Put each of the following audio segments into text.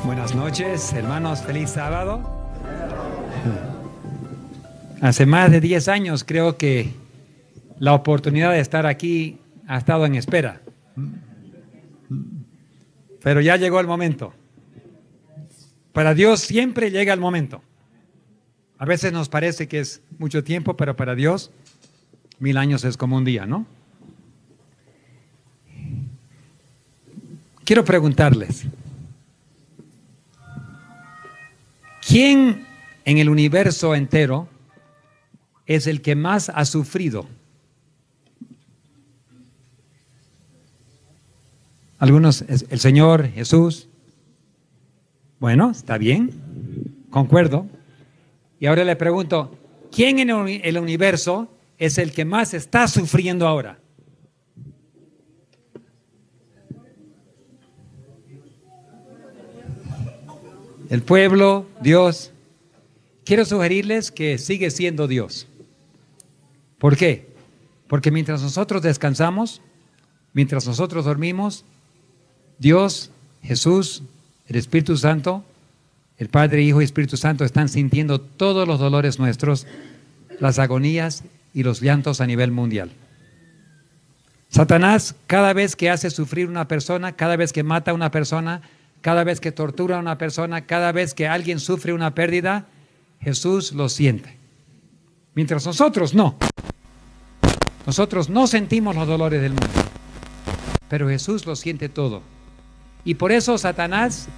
Buenas noches, hermanos, feliz sábado. Hace más de 10 años creo que la oportunidad de estar aquí ha estado en espera. Pero ya llegó el momento. Para Dios siempre llega el momento. A veces nos parece que es mucho tiempo, pero para Dios 1000 años es como un día, ¿no? Quiero preguntarles, ¿quién en el universo entero es el que más ha sufrido? Algunos, el Señor Jesús. Bueno, está bien, concuerdo. Y ahora le pregunto, ¿quién en el universo es el que más está sufriendo ahora? El pueblo, Dios. Quiero sugerirles que sigue siendo Dios. ¿Por qué? Porque mientras nosotros descansamos, mientras nosotros dormimos, Dios, Jesús, el Espíritu Santo, el Padre, Hijo y Espíritu Santo están sintiendo todos los dolores nuestros, las agonías y los llantos a nivel mundial. Satanás, cada vez que hace sufrir a una persona, cada vez que mata a una persona, cada vez que tortura a una persona, cada vez que alguien sufre una pérdida, Jesús lo siente. Mientras nosotros no. Nosotros no sentimos los dolores del mundo, pero Jesús lo siente todo. Y por eso Satanás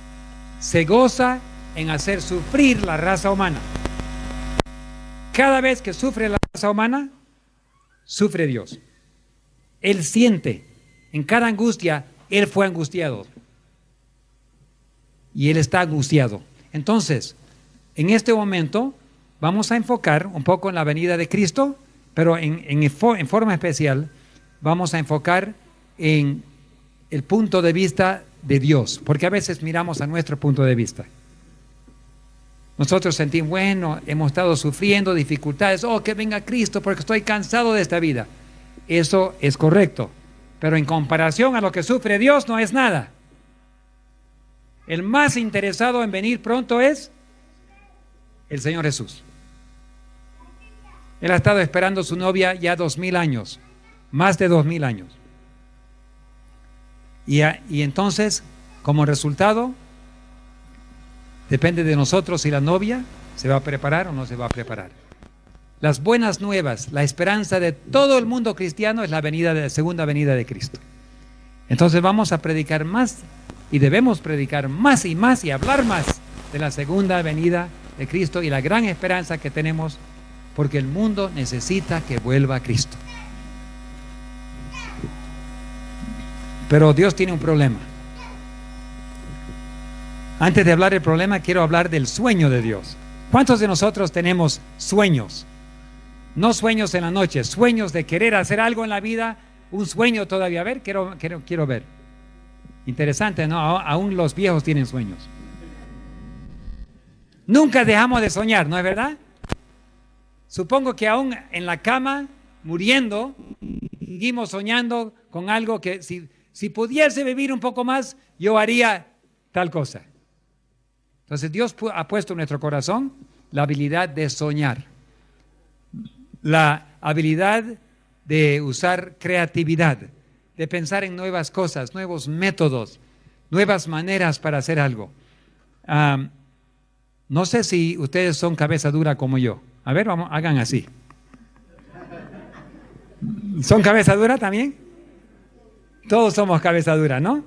se goza en hacer sufrir la raza humana. Cada vez que sufre la raza humana, sufre Dios. Él siente, en cada angustia, Él fue angustiado. Y Él está angustiado. Entonces, en este momento, vamos a enfocar un poco en la venida de Cristo, pero en forma especial, vamos a enfocar en el punto de vista de Dios, porque a veces miramos a nuestro punto de vista. Nosotros sentimos, bueno, hemos estado sufriendo dificultades, que venga Cristo porque estoy cansado de esta vida. Eso es correcto, pero en comparación a lo que sufre Dios no es nada. El más interesado en venir pronto es el Señor Jesús. Él ha estado esperando a su novia ya 2000 años, más de 2000 años. Y entonces, como resultado, depende de nosotros si la novia se va a preparar o no se va a preparar. Las buenas nuevas, la esperanza de todo el mundo cristiano es la segunda venida de Cristo. Entonces vamos a predicar más y debemos predicar más y hablar más de la segunda venida de Cristo y la gran esperanza que tenemos, porque el mundo necesita que vuelva a Cristo. Pero Dios tiene un problema. Antes de hablar del problema, quiero hablar del sueño de Dios. ¿Cuántos de nosotros tenemos sueños? No sueños en la noche, sueños de querer hacer algo en la vida, un sueño todavía. A ver, quiero ver. Interesante, ¿no? Aún los viejos tienen sueños. Nunca dejamos de soñar, ¿no es verdad? Supongo que aún en la cama, muriendo, seguimos soñando con algo que si pudiese vivir un poco más, yo haría tal cosa. Entonces Dios ha puesto en nuestro corazón la habilidad de soñar, la habilidad de usar creatividad, de pensar en nuevas cosas, nuevos métodos, nuevas maneras para hacer algo. No sé si ustedes son cabeza dura como yo. A ver, vamos, hagan así. ¿Son cabeza dura también? Todos somos cabeza dura, ¿no?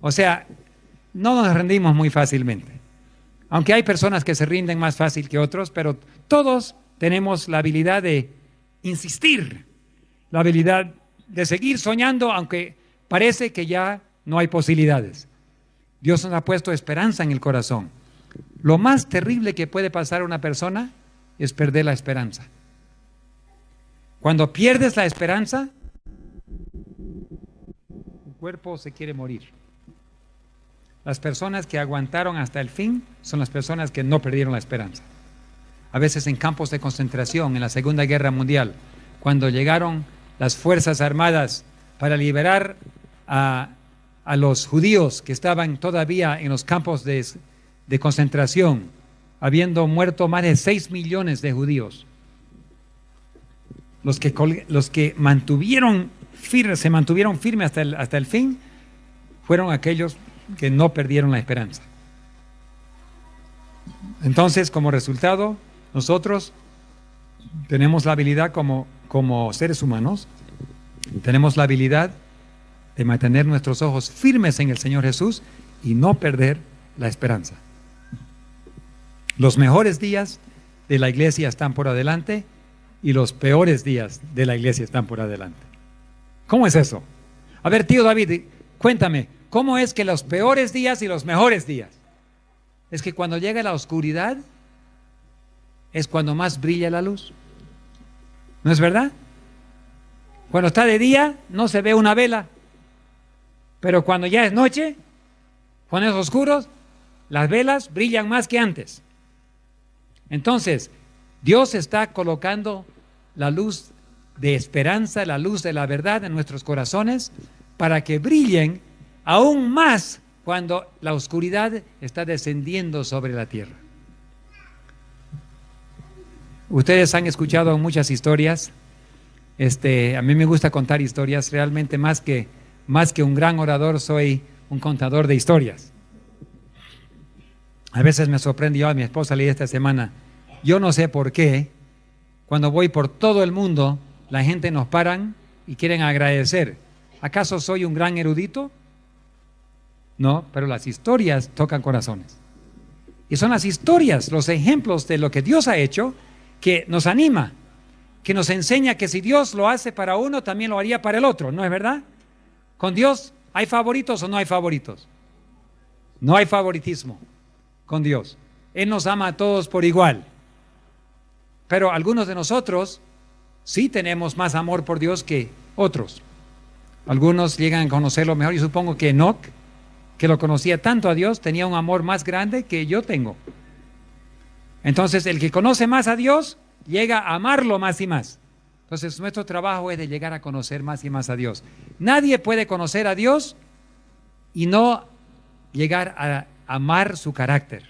O sea, no nos rendimos muy fácilmente. Aunque hay personas que se rinden más fácil que otros, pero todos tenemos la habilidad de insistir, la habilidad de seguir soñando, aunque parece que ya no hay posibilidades. Dios nos ha puesto esperanza en el corazón. Lo más terrible que puede pasar a una persona es perder la esperanza. Cuando pierdes la esperanza, tu cuerpo se quiere morir. Las personas que aguantaron hasta el fin son las personas que no perdieron la esperanza. A veces en campos de concentración, en la Segunda Guerra Mundial, cuando llegaron las Fuerzas Armadas para liberar a a los judíos que estaban todavía en los campos de concentración, habiendo muerto más de 6 millones de judíos. Los que se mantuvieron firmes hasta el fin fueron aquellos que no perdieron la esperanza. Entonces, como resultado, nosotros tenemos la habilidad como seres humanos, tenemos la habilidad de mantener nuestros ojos firmes en el Señor Jesús y no perder la esperanza. Los mejores días de la iglesia están por adelante y los peores días de la iglesia están por adelante. ¿Cómo es eso? A ver, tío David, cuéntame, ¿cómo es que los peores días y los mejores días? Es que cuando llega la oscuridad es cuando más brilla la luz. ¿No es verdad? Cuando está de día no se ve una vela, pero cuando ya es noche, cuando es oscuro, las velas brillan más que antes. Entonces, Dios está colocando la luz de esperanza, la luz de la verdad en nuestros corazones para que brillen aún más cuando la oscuridad está descendiendo sobre la tierra. Ustedes han escuchado muchas historias. A mí me gusta contar historias. Realmente más que un gran orador, soy un contador de historias. A veces me sorprendió, a mi esposa leí esta semana, yo no sé por qué, cuando voy por todo el mundo, la gente nos paran y quieren agradecer. ¿Acaso soy un gran erudito? No, pero las historias tocan corazones. Y son las historias, los ejemplos de lo que Dios ha hecho, que nos anima, que nos enseña que si Dios lo hace para uno, también lo haría para el otro, ¿no es verdad? Con Dios, ¿hay favoritos o no hay favoritos? No hay favoritismo con Dios. Él nos ama a todos por igual. Pero algunos de nosotros sí tenemos más amor por Dios que otros. Algunos llegan a conocerlo mejor. Yo supongo que Enoc, que lo conocía tanto a Dios, tenía un amor más grande que yo tengo. Entonces, el que conoce más a Dios, llega a amarlo más y más. Entonces, nuestro trabajo es de llegar a conocer más y más a Dios. Nadie puede conocer a Dios y no llegar a amar su carácter.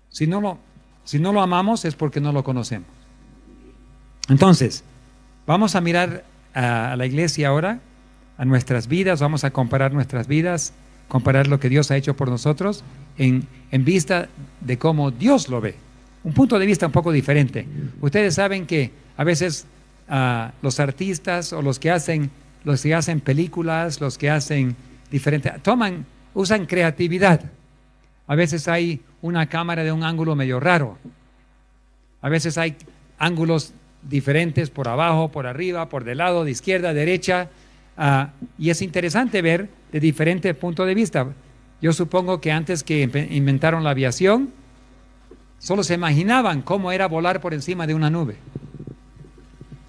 Si no lo amamos es porque no lo conocemos. Entonces, vamos a mirar a la iglesia ahora, a nuestras vidas, vamos a comparar nuestras vidas, comparar lo que Dios ha hecho por nosotros en vista de cómo Dios lo ve. Un punto de vista un poco diferente. Ustedes saben que a veces los artistas o los que hacen películas, los que hacen diferentes, usan creatividad. A veces hay una cámara de un ángulo medio raro. A veces hay ángulos diferentes por abajo, por arriba, por del lado, de izquierda, derecha. Y es interesante ver de diferentes puntos de vista. Yo supongo que antes que inventaron la aviación, solo se imaginaban cómo era volar por encima de una nube.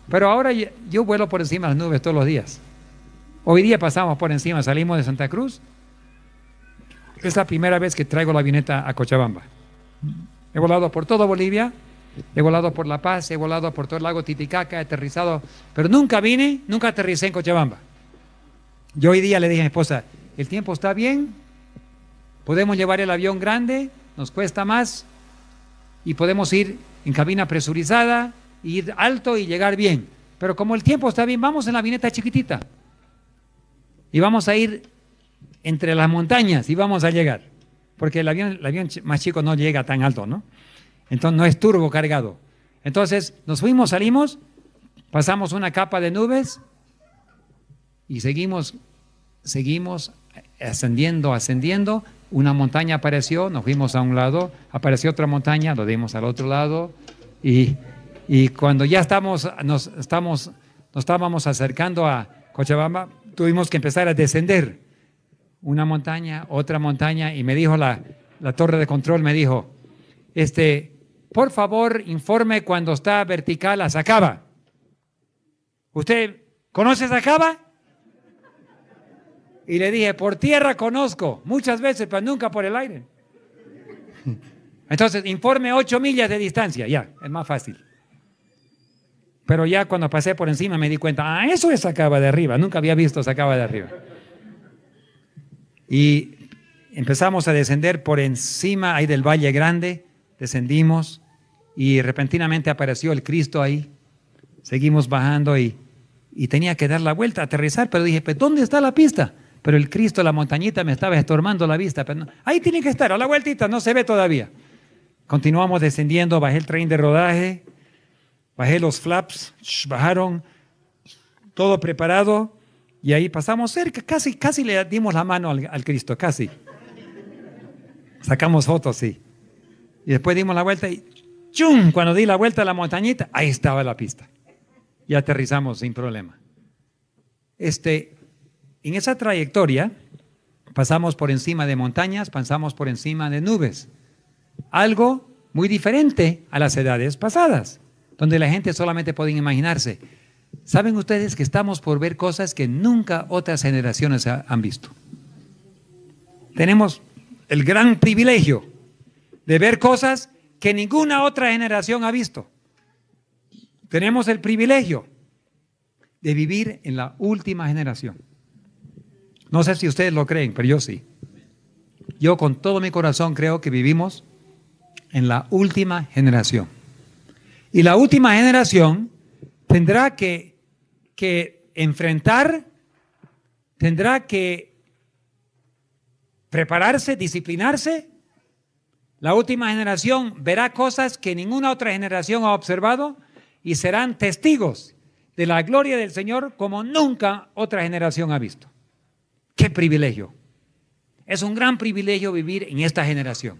Pero ahora yo vuelo por encima de las nubes todos los días. Hoy día pasamos por encima, salimos de Santa Cruz. Es la primera vez que traigo la avioneta a Cochabamba. He volado por todo Bolivia, he volado por La Paz, he volado por todo el lago Titicaca, he aterrizado, pero nunca aterricé en Cochabamba. Yo hoy día le dije a mi esposa, el tiempo está bien, podemos llevar el avión grande, nos cuesta más, y podemos ir en cabina presurizada, ir alto y llegar bien. Pero como el tiempo está bien, vamos en la avioneta chiquitita. Y vamos a ir entre las montañas y vamos a llegar. Porque el avión más chico no llega tan alto, ¿no? Entonces no es turbo cargado. Entonces nos fuimos, salimos, pasamos una capa de nubes y seguimos ascendiendo. Una montaña apareció, nos fuimos a un lado, apareció otra montaña, lo dimos al otro lado y cuando ya nos estábamos acercando a Cochabamba, tuvimos que empezar a descender una montaña, otra montaña, y me dijo la torre de control, me dijo, por favor, informe cuando está vertical a Sacaba. ¿Usted conoce Sacaba? Y le dije, por tierra conozco, muchas veces, pero nunca por el aire. Entonces, informe 8 millas de distancia, ya, es más fácil. Pero ya cuando pasé por encima me di cuenta, eso es Sacaba de arriba, nunca había visto Sacaba de arriba. Y empezamos a descender por encima ahí del Valle Grande, descendimos y repentinamente apareció el Cristo ahí. Seguimos bajando y tenía que dar la vuelta, aterrizar, pero dije, pues, ¿dónde está la pista? Pero el Cristo, la montañita, me estaba estorbando la vista. Pero no, ahí tiene que estar, a la vueltita, no se ve todavía. Continuamos descendiendo, bajé el tren de rodaje, bajé los flaps, bajaron, todo preparado, y ahí pasamos cerca, casi le dimos la mano al Cristo, casi. Sacamos fotos, sí. Y después dimos la vuelta y ¡chum! Cuando di la vuelta a la montañita, ahí estaba la pista. Y aterrizamos sin problema. En esa trayectoria pasamos por encima de montañas, pasamos por encima de nubes. Algo muy diferente a las edades pasadas, donde la gente solamente puede imaginarse. ¿Saben ustedes que estamos por ver cosas que nunca otras generaciones han visto? Tenemos el gran privilegio de ver cosas que ninguna otra generación ha visto. Tenemos el privilegio de vivir en la última generación. No sé si ustedes lo creen, pero yo sí. Yo con todo mi corazón creo que vivimos en la última generación. Y la última generación tendrá que enfrentar, tendrá que prepararse, disciplinarse. La última generación verá cosas que ninguna otra generación ha observado y serán testigos de la gloria del Señor como nunca otra generación ha visto. ¡Qué privilegio! Es un gran privilegio vivir en esta generación.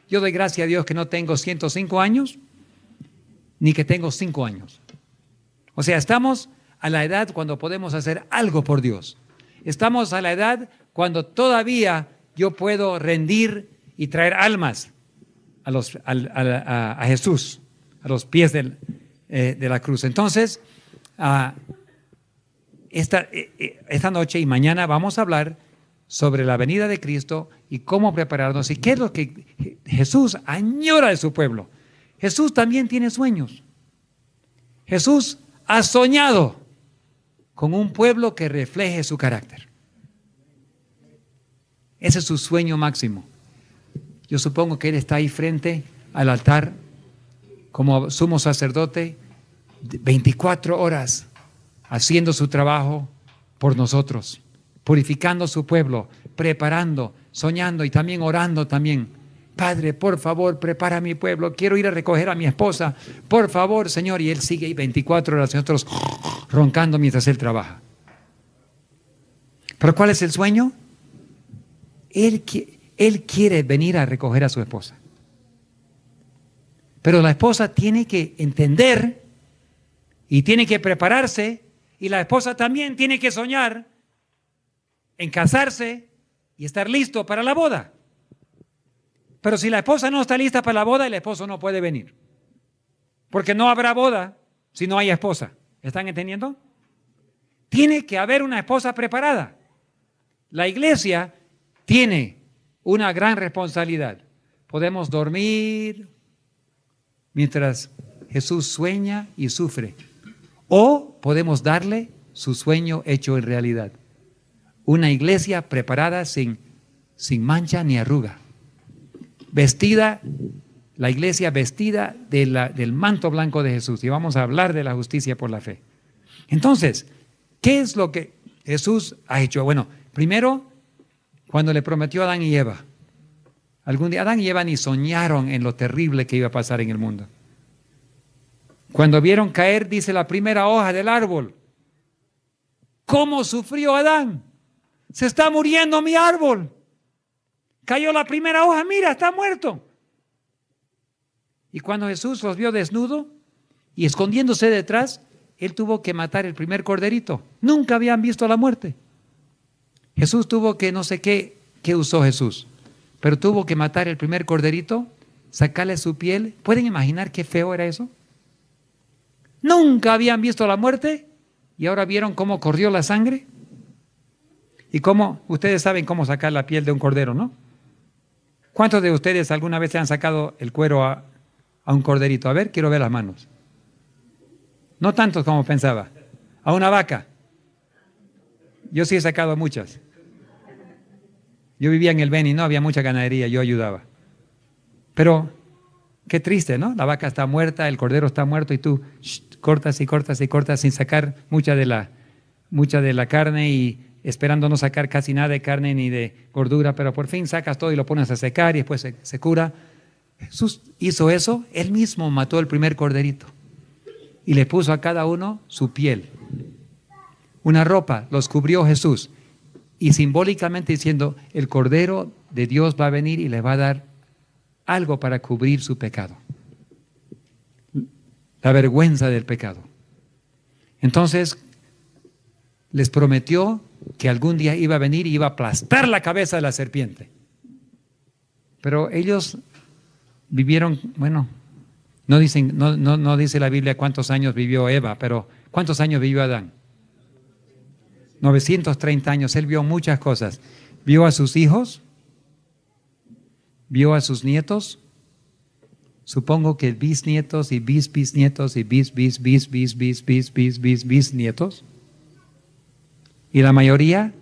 Yo doy gracias a Dios que no tengo 105 años, ni que tengo 5 años. O sea, estamos a la edad cuando podemos hacer algo por Dios. Estamos a la edad cuando todavía yo puedo rendir y traer almas a Jesús, a los pies de la cruz. Entonces, esta noche y mañana vamos a hablar sobre la venida de Cristo y cómo prepararnos y qué es lo que Jesús añora de su pueblo. Jesús también tiene sueños. Jesús ha soñado con un pueblo que refleje su carácter. Ese es su sueño máximo. Yo supongo que Él está ahí frente al altar como sumo sacerdote 24 horas haciendo su trabajo por nosotros, purificando su pueblo, preparando, soñando y también orando también. Padre, por favor, prepara a mi pueblo, quiero ir a recoger a mi esposa, por favor, Señor. Y Él sigue ahí 24 horas, nosotros roncando mientras Él trabaja. ¿Pero cuál es el sueño? Él quiere venir a recoger a su esposa. Pero la esposa tiene que entender y tiene que prepararse, y la esposa también tiene que soñar en casarse y estar listo para la boda. Pero si la esposa no está lista para la boda, el esposo no puede venir. Porque no habrá boda si no hay esposa. ¿Están entendiendo? Tiene que haber una esposa preparada. La iglesia tiene una gran responsabilidad. Podemos dormir mientras Jesús sueña y sufre. O podemos darle su sueño hecho en realidad. Una iglesia preparada sin mancha ni arruga. Vestida, la iglesia vestida del manto blanco de Jesús. Y vamos a hablar de la justicia por la fe. Entonces, ¿qué es lo que Jesús ha hecho? Bueno, primero, cuando le prometió a Adán y Eva. Algún día Adán y Eva ni soñaron en lo terrible que iba a pasar en el mundo. Cuando vieron caer, dice, la primera hoja del árbol. ¿Cómo sufrió Adán? Se está muriendo mi árbol. Cayó la primera hoja, mira, está muerto. Y cuando Jesús los vio desnudo y escondiéndose detrás, Él tuvo que matar el primer corderito. Nunca habían visto la muerte. Jesús tuvo que, no sé qué usó Jesús, pero tuvo que matar el primer corderito, sacarle su piel. ¿Pueden imaginar qué feo era eso? Nunca habían visto la muerte y ahora vieron cómo corrió la sangre. Y cómo, ustedes saben cómo sacar la piel de un cordero, ¿no? ¿Cuántos de ustedes alguna vez se han sacado el cuero a un corderito? A ver, quiero ver las manos. No tantos como pensaba. A una vaca. Yo sí he sacado muchas. Yo vivía en el Beni, no había mucha ganadería, yo ayudaba. Pero qué triste, ¿no? La vaca está muerta, el cordero está muerto y tú cortas y cortas y cortas sin sacar mucha de la carne y esperando no sacar casi nada de carne ni de gordura, pero por fin sacas todo y lo pones a secar y después se cura. Jesús hizo eso, Él mismo mató el primer corderito y le puso a cada uno su piel. Una ropa los cubrió Jesús y simbólicamente diciendo, el Cordero de Dios va a venir y le va a dar algo para cubrir su pecado. La vergüenza del pecado. Entonces, les prometió que algún día iba a venir y iba a aplastar la cabeza de la serpiente. Pero ellos vivieron, bueno, no dice la Biblia cuántos años vivió Eva, pero ¿cuántos años vivió Adán? 930 años. Él vio muchas cosas. Vio a sus hijos, vio a sus nietos, supongo que bisnietos y bisnietos y bisnietos. Y la mayoría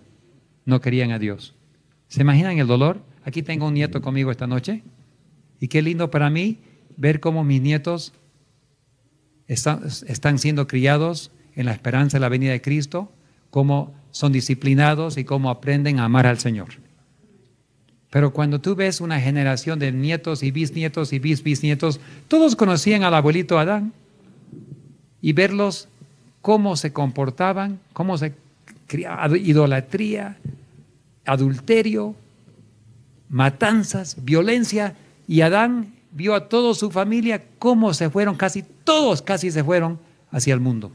no querían a Dios. ¿Se imaginan el dolor? Aquí tengo un nieto conmigo esta noche. Y qué lindo para mí ver cómo mis nietos están siendo criados en la esperanza de la venida de Cristo, cómo son disciplinados y cómo aprenden a amar al Señor. Pero cuando tú ves una generación de nietos y bisnietos y bisnietos, todos conocían al abuelito Adán, y verlos cómo se comportaban, cómo se criaban, idolatría, adulterio, matanzas, violencia, y Adán vio a toda su familia cómo se fueron, casi se fueron hacia el mundo.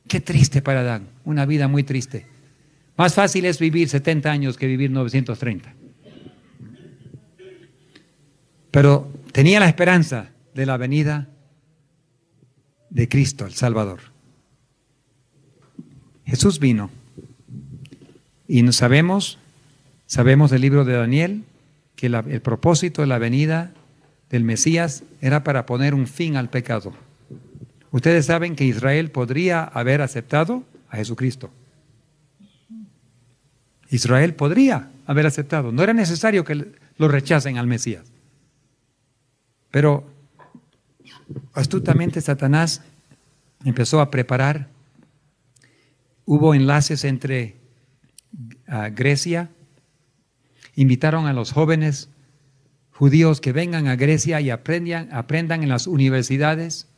Qué triste para Adán, una vida muy triste. Más fácil es vivir 70 años que vivir 930. Pero tenía la esperanza de la venida de Cristo, el Salvador. Jesús vino y sabemos del libro de Daniel que el propósito de la venida del Mesías era para poner un fin al pecado. Ustedes saben que Israel podría haber aceptado a Jesucristo. Israel podría haber aceptado. No era necesario que lo rechacen al Mesías. Pero astutamente Satanás empezó a preparar. Hubo enlaces entre Grecia. Invitaron a los jóvenes judíos que vengan a Grecia y aprendan en las universidades.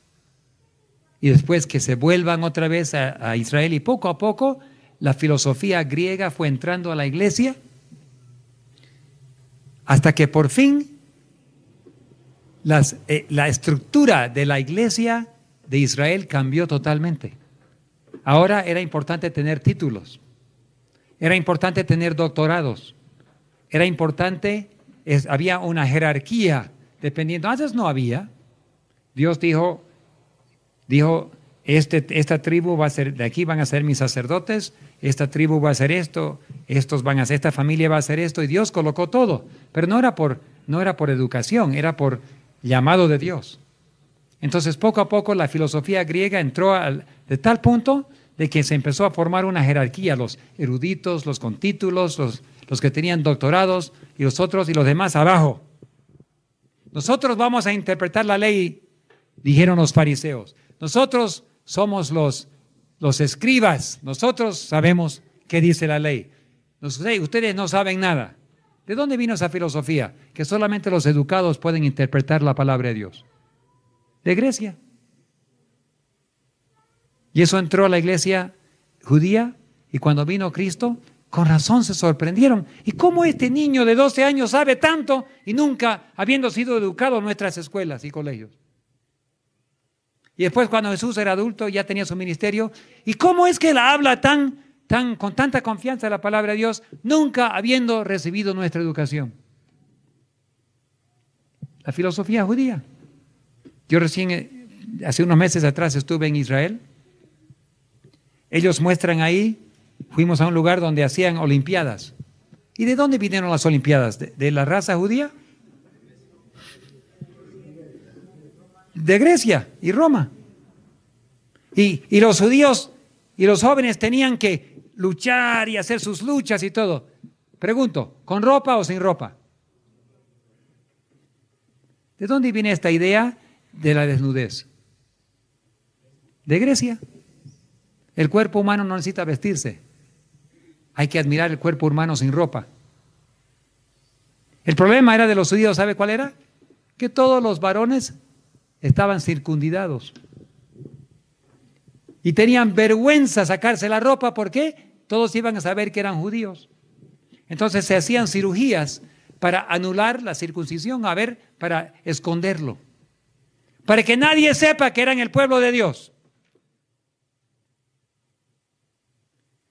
Y después que se vuelvan otra vez a Israel, y poco a poco la filosofía griega fue entrando a la iglesia, hasta que por fin la estructura de la iglesia de Israel cambió totalmente. Ahora era importante tener títulos, era importante tener doctorados, era importante, había una jerarquía dependiendo. Antes no había. Dios dijo, esta tribu va a ser, de aquí van a ser mis sacerdotes, esta tribu va a hacer esto, esta familia va a hacer esto, y Dios colocó todo, pero no era por educación, era por llamado de Dios. Entonces poco a poco la filosofía griega entró de tal punto de que se empezó a formar una jerarquía, los eruditos, los con títulos, los que tenían doctorados, y los otros y los demás abajo. Nosotros vamos a interpretar la ley, dijeron los fariseos. Nosotros somos los escribas, nosotros sabemos qué dice la ley. Ustedes no saben nada. ¿De dónde vino esa filosofía? Que solamente los educados pueden interpretar la palabra de Dios. De Grecia. Y eso entró a la iglesia judía, y cuando vino Cristo, con razón se sorprendieron. ¿Y cómo este niño de 12 años sabe tanto y nunca habiendo sido educado en nuestras escuelas y colegios? Y después cuando Jesús era adulto ya tenía su ministerio. ¿Y cómo es que él habla con tanta confianza de la palabra de Dios, nunca habiendo recibido nuestra educación? La filosofía judía. Yo recién, hace unos meses atrás, estuve en Israel. Ellos muestran ahí, fuimos a un lugar donde hacían olimpiadas. ¿Y de dónde vinieron las olimpiadas? ¿De la raza judía? De Grecia y Roma. Y los judíos y los jóvenes tenían que luchar y hacer sus luchas y todo. Pregunto, ¿con ropa o sin ropa? ¿De dónde viene esta idea de la desnudez? De Grecia. El cuerpo humano no necesita vestirse. Hay que admirar el cuerpo humano sin ropa. El problema era de los judíos, ¿sabe cuál era? Que todos los varones estaban circuncidados. Y tenían vergüenza sacarse la ropa, ¿por qué? Todos iban a saber que eran judíos. Entonces se hacían cirugías para anular la circuncisión, para esconderlo. Para que nadie sepa que eran el pueblo de Dios.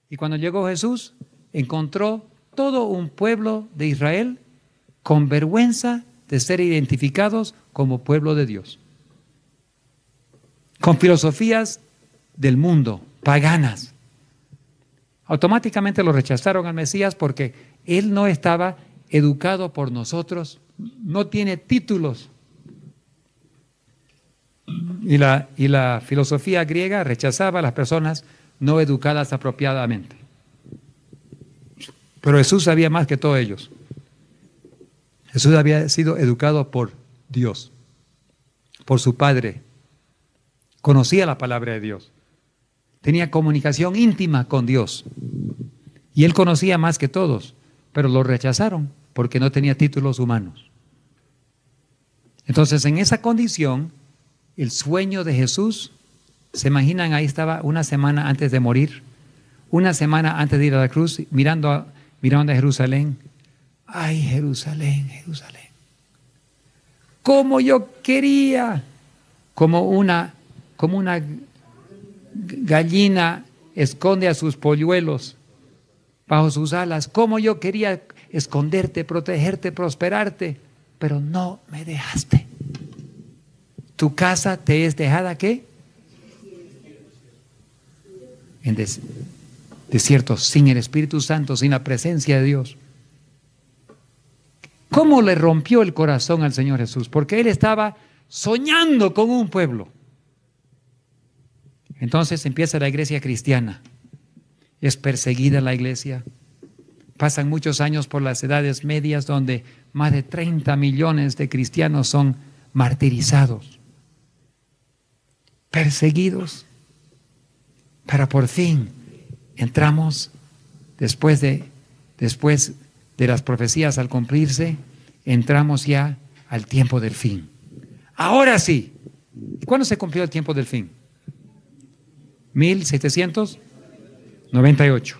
Y cuando llegó Jesús, encontró todo un pueblo de Israel con vergüenza de ser identificados como pueblo de Dios. Con filosofías del mundo, paganas. Automáticamente lo rechazaron al Mesías porque él no estaba educado por nosotros, no tiene títulos. Y la filosofía griega rechazaba a las personas no educadas apropiadamente. Pero Jesús sabía más que todos ellos. Jesús había sido educado por Dios, por su Padre. Conocía la palabra de Dios. Tenía comunicación íntima con Dios. Y él conocía más que todos, pero lo rechazaron porque no tenía títulos humanos. Entonces, en esa condición, el sueño de Jesús, ¿se imaginan? Ahí estaba una semana antes de morir, una semana antes de ir a la cruz, mirando a Jerusalén. ¡Ay, Jerusalén, Jerusalén! ¡Cómo yo quería! Como una gallina esconde a sus polluelos bajo sus alas. ¡Cómo yo quería esconderte, protegerte, prosperarte! Pero no me dejaste. Tu casa te es dejada, ¿qué? En desiertos, sin el Espíritu Santo, sin la presencia de Dios. ¿Cómo le rompió el corazón al Señor Jesús? Porque él estaba soñando con un pueblo. Entonces empieza la iglesia cristiana. Es perseguida la iglesia. Pasan muchos años por las edades medias donde más de 30 millones de cristianos son martirizados, perseguidos. Para por fin entramos, después de las profecías al cumplirse, entramos ya al tiempo del fin. Ahora sí. ¿Cuándo se cumplió el tiempo del fin? 1798.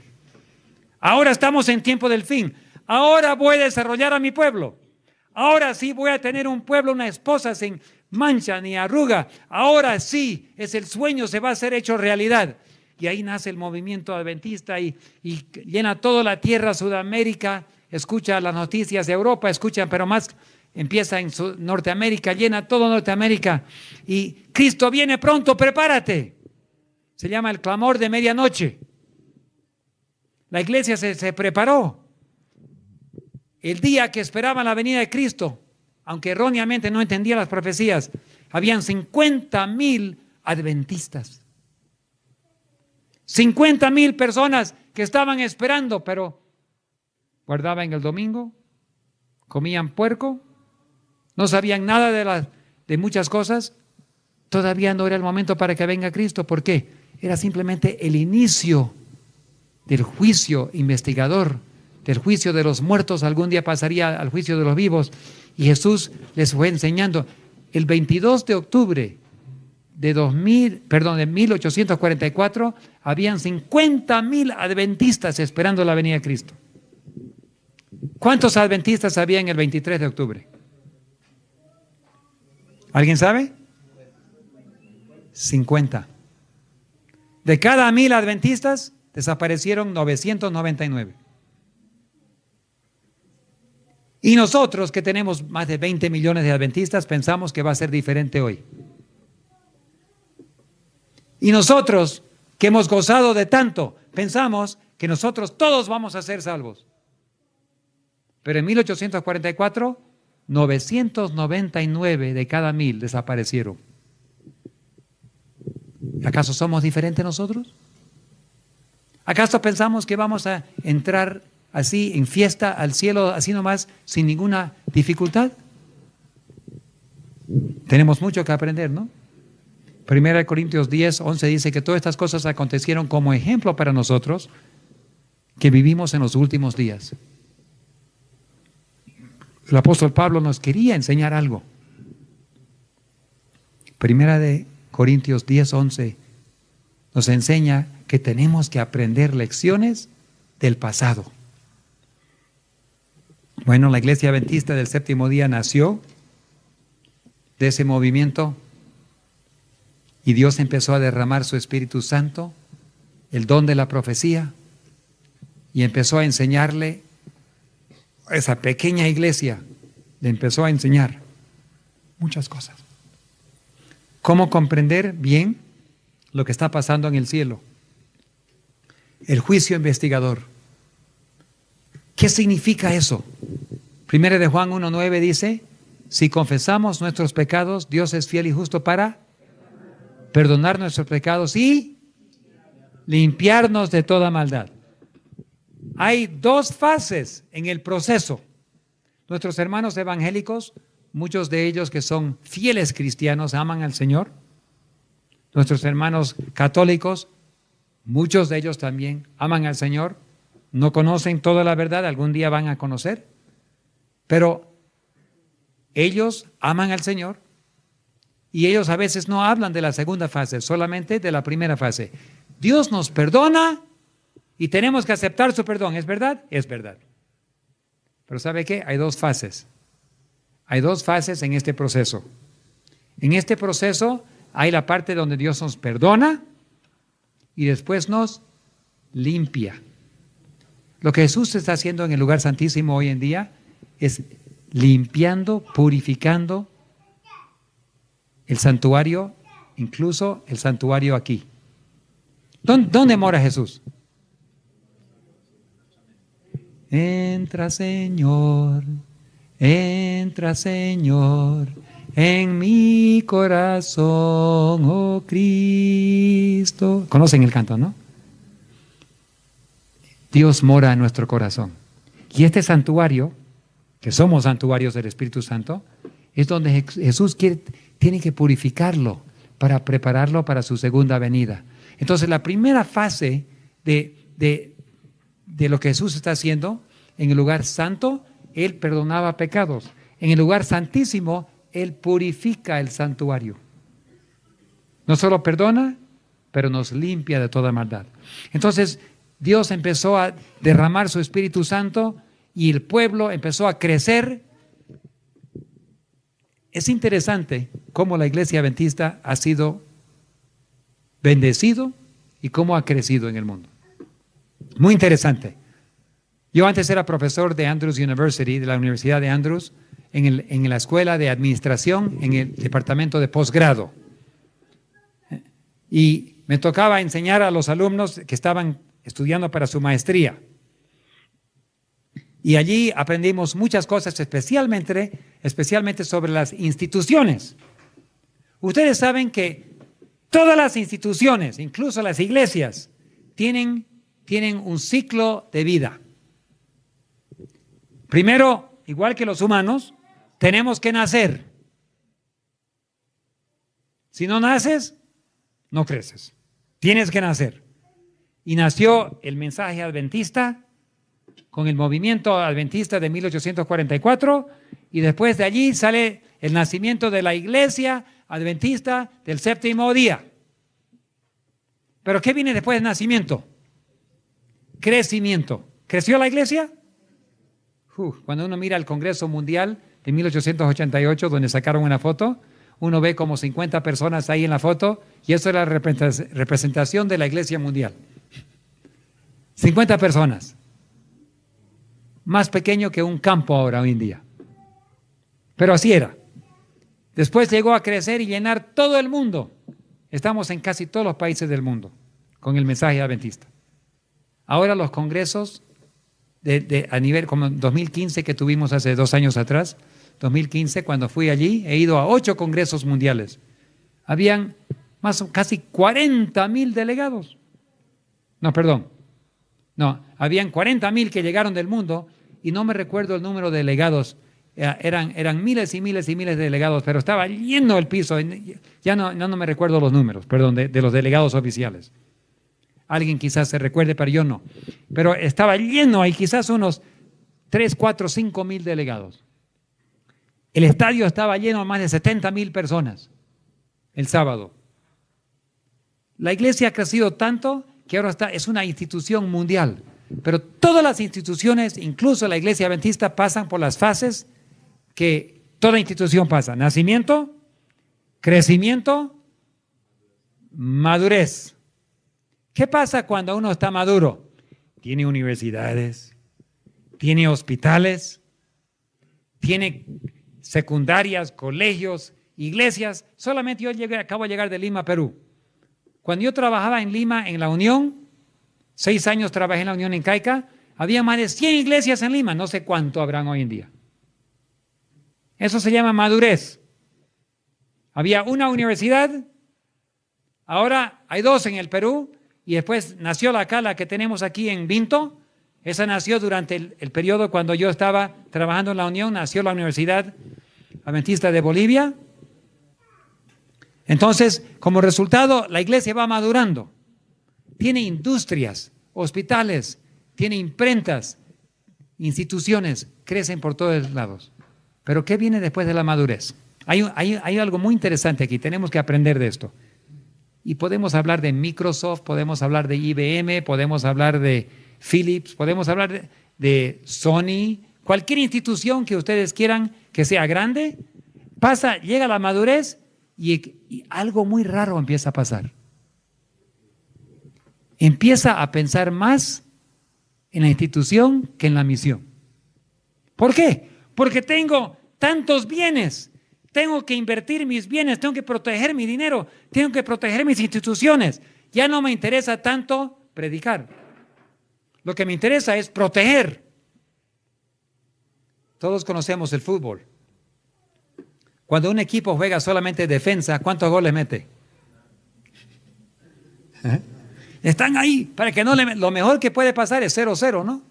Ahora estamos en tiempo del fin. Ahora voy a desarrollar a mi pueblo. Ahora sí voy a tener un pueblo, una esposa sin mancha ni arruga. Ahora sí, el sueño se va a hacer hecho realidad. Y ahí nace el movimiento adventista y llena toda la tierra, Sudamérica, escucha las noticias de Europa, pero más empieza en Norteamérica, llena todo Norteamérica. Y Cristo viene pronto, prepárate. Se llama el clamor de medianoche. La iglesia se preparó. El día que esperaban la venida de Cristo, aunque erróneamente no entendía las profecías, habían 50,000 adventistas. 50,000 personas que estaban esperando, pero guardaban el domingo, comían puerco, no sabían nada de muchas cosas. Todavía no era el momento para que venga Cristo. ¿Por qué? Era simplemente el inicio del juicio investigador, del juicio de los muertos. Algún día pasaría al juicio de los vivos. Y Jesús les fue enseñando. El 22 de octubre de 1844, habían 50,000 adventistas esperando la venida de Cristo. ¿Cuántos adventistas había en el 23 de octubre? ¿Alguien sabe? 50. De cada 1,000 adventistas, desaparecieron 999. Y nosotros, que tenemos más de 20 millones de adventistas, pensamos que va a ser diferente hoy. Y nosotros, que hemos gozado de tanto, pensamos que nosotros todos vamos a ser salvos. Pero en 1844, 999 de cada 1,000 desaparecieron. ¿Acaso somos diferentes nosotros? ¿Acaso pensamos que vamos a entrar así en fiesta al cielo, así nomás, sin ninguna dificultad? Tenemos mucho que aprender, ¿no? 1 Corintios 10, 11 dice que todas estas cosas acontecieron como ejemplo para nosotros que vivimos en los últimos días. El apóstol Pablo nos quería enseñar algo. 1 Corintios 10, 11 nos enseña que tenemos que aprender lecciones del pasado. Bueno, la Iglesia Adventista del Séptimo Día nació de ese movimiento y Dios empezó a derramar su Espíritu Santo, el don de la profecía, y empezó a enseñarle a esa pequeña iglesia, le empezó a enseñar muchas cosas. Cómo comprender bien lo que está pasando en el cielo. El juicio investigador. ¿Qué significa eso? 1 de Juan 1:9 dice, si confesamos nuestros pecados, Dios es fiel y justo para perdonar nuestros pecados y limpiarnos de toda maldad. Hay dos fases en el proceso. Nuestros hermanos evangélicos, muchos de ellos que son fieles cristianos, aman al Señor. Nuestros hermanos católicos, muchos de ellos también aman al Señor. No conocen toda la verdad, algún día van a conocer. Pero ellos aman al Señor y ellos a veces no hablan de la segunda fase, solamente de la primera fase. Dios nos perdona y tenemos que aceptar su perdón. ¿Es verdad? Es verdad. Pero ¿sabe qué? Hay dos fases. Hay dos fases en este proceso. En este proceso hay la parte donde Dios nos perdona y después nos limpia. Lo que Jesús está haciendo en el lugar santísimo hoy en día es limpiando, purificando el santuario, incluso el santuario aquí. ¿Dónde mora Jesús? Entra, Señor, en mi corazón, oh Cristo. ¿Conocen el canto, no? Dios mora en nuestro corazón. Y este santuario, que somos santuarios del Espíritu Santo, es donde Jesús tiene que purificarlo para prepararlo para su segunda venida. Entonces, la primera fase de lo que Jesús está haciendo, en el lugar santo, Él perdonaba pecados. En el lugar santísimo, Él purifica el santuario. No solo perdona, pero nos limpia de toda maldad. Entonces, Dios empezó a derramar su Espíritu Santo y el pueblo empezó a crecer. Es interesante cómo la Iglesia Adventista ha sido bendecido y cómo ha crecido en el mundo. Muy interesante. Yo antes era profesor de Andrews University, de la Universidad de Andrews, en la escuela de administración, en el departamento de posgrado. Y me tocaba enseñar a los alumnos que estaban estudiando para su maestría. Y allí aprendimos muchas cosas, especialmente sobre las instituciones. Ustedes saben que todas las instituciones, incluso las iglesias, tienen un ciclo de vida. Primero, igual que los humanos, tenemos que nacer. Si no naces, no creces. Tienes que nacer. Y nació el mensaje adventista con el movimiento adventista de 1844 y después de allí sale el nacimiento de la iglesia adventista del séptimo día. ¿Pero qué viene después del nacimiento? Crecimiento. ¿Creció la iglesia? Cuando uno mira el Congreso Mundial de 1888, donde sacaron una foto, uno ve como 50 personas ahí en la foto y eso es la representación de la iglesia mundial. 50 personas. Más pequeño que un campo ahora hoy en día. Pero así era. Después llegó a crecer y llenar todo el mundo. Estamos en casi todos los países del mundo con el mensaje adventista. Ahora los congresos a nivel como 2015 que tuvimos hace 2 años atrás, 2015 cuando fui allí, he ido a 8 congresos mundiales. Habían casi 40,000 delegados. No, perdón. No, habían 40,000 que llegaron del mundo y no me recuerdo el número de delegados. Eran miles y miles y miles de delegados, pero estaba lleno el piso. Ya no me recuerdo los números, perdón, de los delegados oficiales. Alguien quizás se recuerde, pero yo no. Pero estaba lleno, hay quizás unos 3, 4, 5,000 delegados. El estadio estaba lleno, más de 70,000 personas el sábado. La iglesia ha crecido tanto que ahora es una institución mundial. Pero todas las instituciones, incluso la iglesia adventista, pasan por las fases que toda institución pasa: nacimiento, crecimiento, madurez. ¿Qué pasa cuando uno está maduro? Tiene universidades, tiene hospitales, tiene secundarias, colegios, iglesias. Solamente yo acabo de llegar de Lima, Perú. Cuando yo trabajaba en Lima, en la Unión, 6 años trabajé en la Unión en Caica, había más de 100 iglesias en Lima, no sé cuánto habrán hoy en día. Eso se llama madurez. Había una universidad, ahora hay 2 en el Perú, y después nació la que tenemos aquí en Vinto. Esa nació durante el periodo cuando yo estaba trabajando en la Unión, nació la Universidad Adventista de Bolivia. Entonces, como resultado, la iglesia va madurando. Tiene industrias, hospitales, tiene imprentas, instituciones, crecen por todos lados. Pero ¿qué viene después de la madurez? Hay algo muy interesante aquí, tenemos que aprender de esto. Y podemos hablar de Microsoft, podemos hablar de IBM, podemos hablar de Philips, podemos hablar de Sony, cualquier institución que ustedes quieran que sea grande, llega a la madurez y algo muy raro empieza a pasar. Empieza a pensar más en la institución que en la misión. ¿Por qué? Porque tengo tantos bienes, tengo que invertir mis bienes, tengo que proteger mi dinero, tengo que proteger mis instituciones. Ya no me interesa tanto predicar. Lo que me interesa es proteger. Todos conocemos el fútbol. Cuando un equipo juega solamente defensa, ¿cuántos goles mete? Están ahí para que lo mejor que puede pasar es 0-0, ¿no?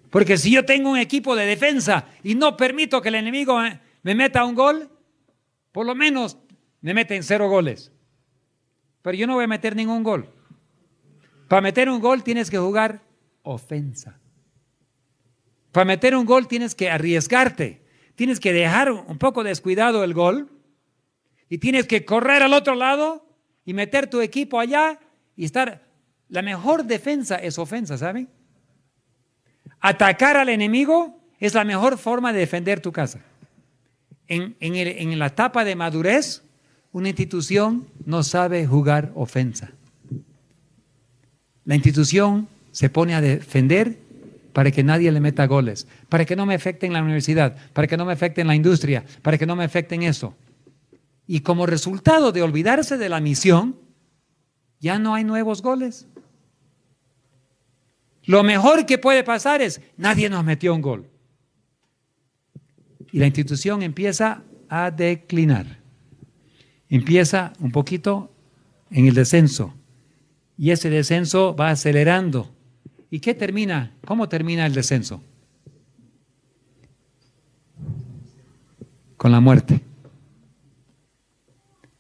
Porque si yo tengo un equipo de defensa y no permito que el enemigo me meta un gol, por lo menos me meten 0 goles. Pero yo no voy a meter ningún gol. Para meter un gol tienes que jugar ofensa. Para meter un gol tienes que arriesgarte. Tienes que dejar un poco descuidado el gol y tienes que correr al otro lado y meter tu equipo allá y estar. La mejor defensa es ofensa, ¿saben? Atacar al enemigo es la mejor forma de defender tu casa. En la etapa de madurez, una institución no sabe jugar ofensa. La institución se pone a defender para que nadie le meta goles, para que no me afecten la universidad, para que no me afecten la industria, para que no me afecten eso. Y como resultado de olvidarse de la misión, ya no hay nuevos goles. Lo mejor que puede pasar es, nadie nos metió un gol. Y la institución empieza a declinar. Empieza un poquito en el descenso. Y ese descenso va acelerando. ¿Y qué termina? ¿Cómo termina el descenso? Con la muerte.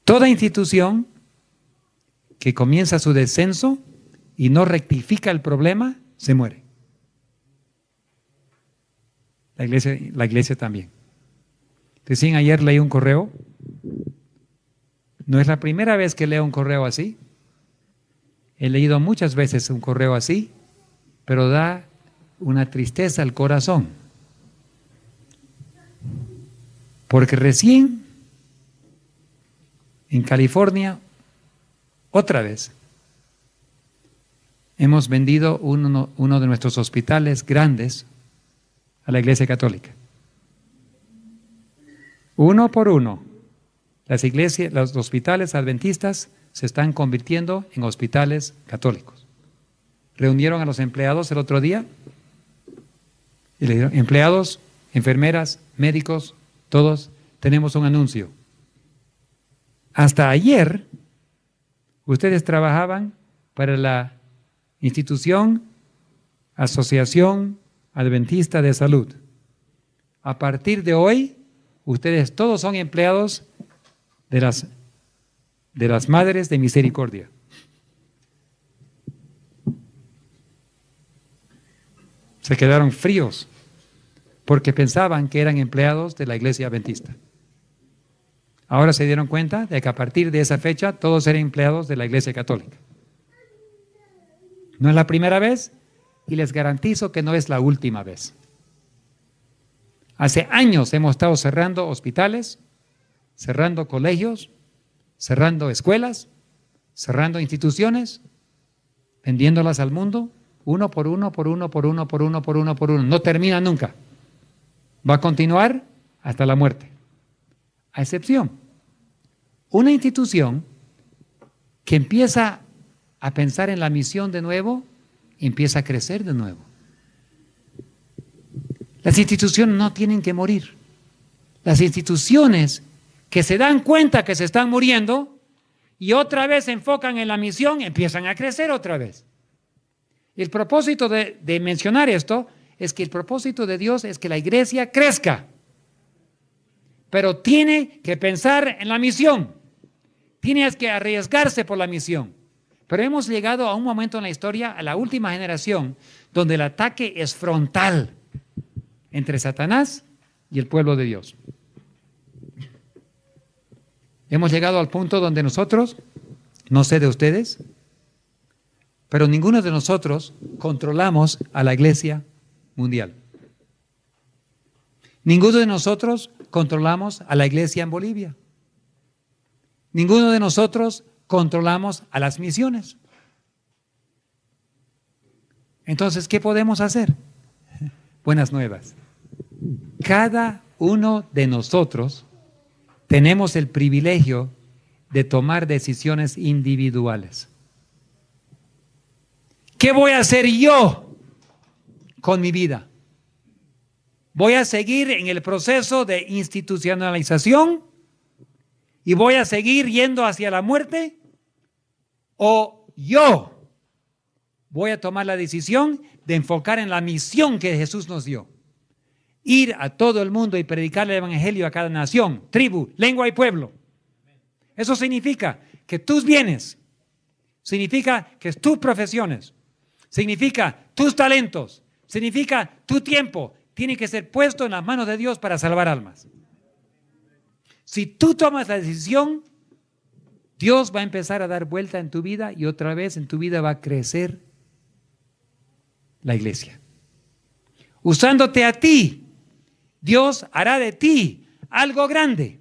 Toda institución que comienza su descenso y no rectifica el problema, se muere. La iglesia también. Recién ayer leí un correo. No es la primera vez que leo un correo así. He leído muchas veces un correo así, pero da una tristeza al corazón. Porque recién en California, otra vez, hemos vendido uno de nuestros hospitales grandes a la Iglesia Católica. Uno por uno, los hospitales adventistas se están convirtiendo en hospitales católicos. Reunieron a los empleados el otro día y le dijeron, empleados, enfermeras, médicos, todos tenemos un anuncio. Hasta ayer ustedes trabajaban para la Institución, Asociación Adventista de Salud. A partir de hoy, ustedes todos son empleados de las Madres de Misericordia. Se quedaron fríos porque pensaban que eran empleados de la Iglesia Adventista. Ahora se dieron cuenta de que a partir de esa fecha todos eran empleados de la Iglesia Católica. No es la primera vez y les garantizo que no es la última vez. Hace años hemos estado cerrando hospitales, cerrando colegios, cerrando escuelas, cerrando instituciones, vendiéndolas al mundo, uno por uno, por uno, por uno, por uno, por uno, por uno. No termina nunca. Va a continuar hasta la muerte. A excepción, una institución que empieza a pensar en la misión de nuevo, empieza a crecer de nuevo. Las instituciones no tienen que morir. Las instituciones que se dan cuenta que se están muriendo y otra vez se enfocan en la misión, empiezan a crecer otra vez. El propósito de mencionar esto es que el propósito de Dios es que la iglesia crezca, pero tiene que pensar en la misión, tiene que arriesgarse por la misión. Pero hemos llegado a un momento en la historia, a la última generación, donde el ataque es frontal entre Satanás y el pueblo de Dios. Hemos llegado al punto donde nosotros, no sé de ustedes, pero ninguno de nosotros controlamos a la iglesia mundial. Ninguno de nosotros controlamos a la iglesia en Bolivia. Ninguno de nosotros controlamos a las misiones. Entonces, ¿qué podemos hacer? Buenas nuevas. Cada uno de nosotros tenemos el privilegio de tomar decisiones individuales. ¿Qué voy a hacer yo con mi vida? ¿Voy a seguir en el proceso de institucionalización y voy a seguir yendo hacia la muerte? ¿O yo voy a tomar la decisión de enfocar en la misión que Jesús nos dio? Ir a todo el mundo y predicar el evangelio a cada nación, tribu, lengua y pueblo. Eso significa que tus bienes, significa que tus profesiones, significa tus talentos, significa tu tiempo, tiene que ser puesto en las manos de Dios para salvar almas. Si tú tomas la decisión, Dios va a empezar a dar vuelta en tu vida y otra vez en tu vida va a crecer la iglesia. Usándote a ti, Dios hará de ti algo grande.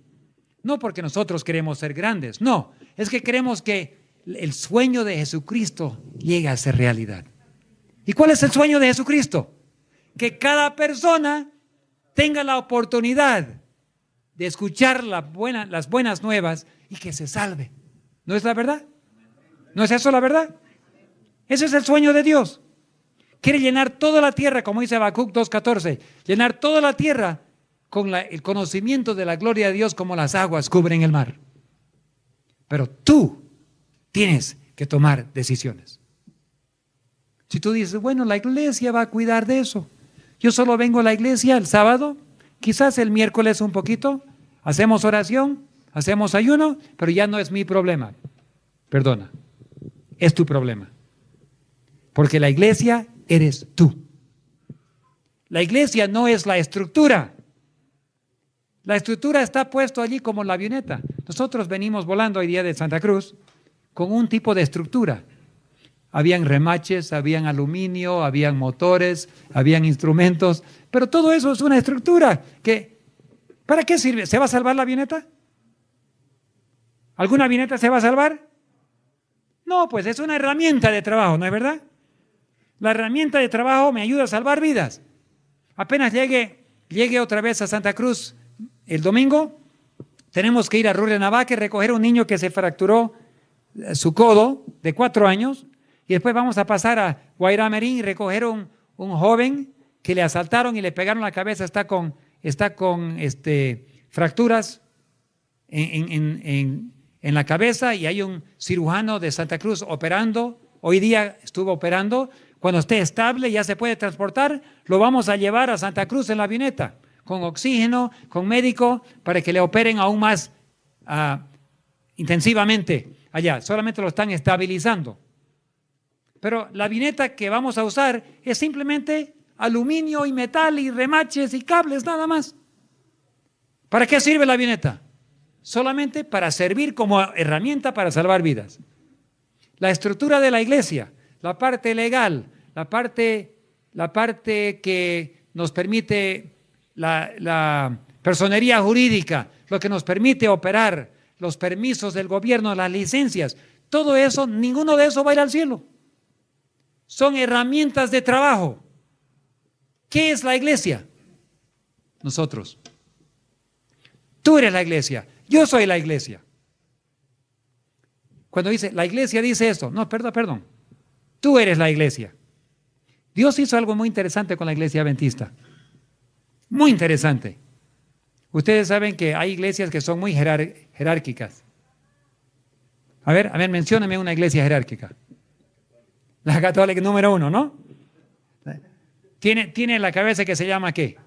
No porque nosotros queremos ser grandes, no, es que queremos que el sueño de Jesucristo llegue a ser realidad. ¿Y cuál es el sueño de Jesucristo? Que cada persona tenga la oportunidad de escuchar las buenas nuevas y que se salve. ¿No es la verdad? ¿No es eso la verdad? Ese es el sueño de Dios. Quiere llenar toda la tierra, como dice Habacuc 2:14, llenar toda la tierra con el conocimiento de la gloria de Dios como las aguas cubren el mar. Pero tú tienes que tomar decisiones. Si tú dices, bueno, la iglesia va a cuidar de eso. Yo solo vengo a la iglesia el sábado, quizás el miércoles un poquito, hacemos oración, hacemos ayuno, pero ya no es mi problema. Perdona, es tu problema. Porque la iglesia eres tú. La iglesia no es la estructura. La estructura está puesto allí como la avioneta. Nosotros venimos volando hoy día de Santa Cruz con un tipo de estructura. Habían remaches, habían aluminio, habían motores, habían instrumentos, pero todo eso es una estructura que, ¿para qué sirve? ¿Se va a salvar la avioneta? ¿Alguna avioneta se va a salvar? No, pues es una herramienta de trabajo, ¿no es verdad? La herramienta de trabajo me ayuda a salvar vidas. Apenas llegue otra vez a Santa Cruz el domingo, tenemos que ir a Rurrenabaque, recoger a un niño que se fracturó su codo de 4 años, y después vamos a pasar a Guairamerín y recoger un joven que le asaltaron y le pegaron la cabeza, está con fracturas en la cabeza, y hay un cirujano de Santa Cruz operando hoy día estuvo operando. Cuando esté estable, ya se puede transportar, lo vamos a llevar a Santa Cruz en la avioneta, con oxígeno, con médico, para que le operen aún más intensivamente allá. Solamente lo están estabilizando. Pero la avioneta que vamos a usar es simplemente aluminio y metal y remaches y cables, nada más. ¿Para qué sirve la avioneta? Solamente para servir como herramienta para salvar vidas. La estructura de la iglesia, la parte legal, la parte que nos permite la personería jurídica, lo que nos permite operar, los permisos del gobierno, las licencias, todo eso, ninguno de eso va a ir al cielo. Son herramientas de trabajo. ¿Qué es la iglesia? Nosotros. Tú eres la iglesia, yo soy la iglesia. Cuando dice, la iglesia dice esto, no, perdón, tú eres la iglesia. Dios hizo algo muy interesante con la iglesia adventista, muy interesante. Ustedes saben que hay iglesias que son muy jerárquicas. A ver, mencióname una iglesia jerárquica. La católica número 1, ¿no? Tiene la cabeza que se llama ¿qué?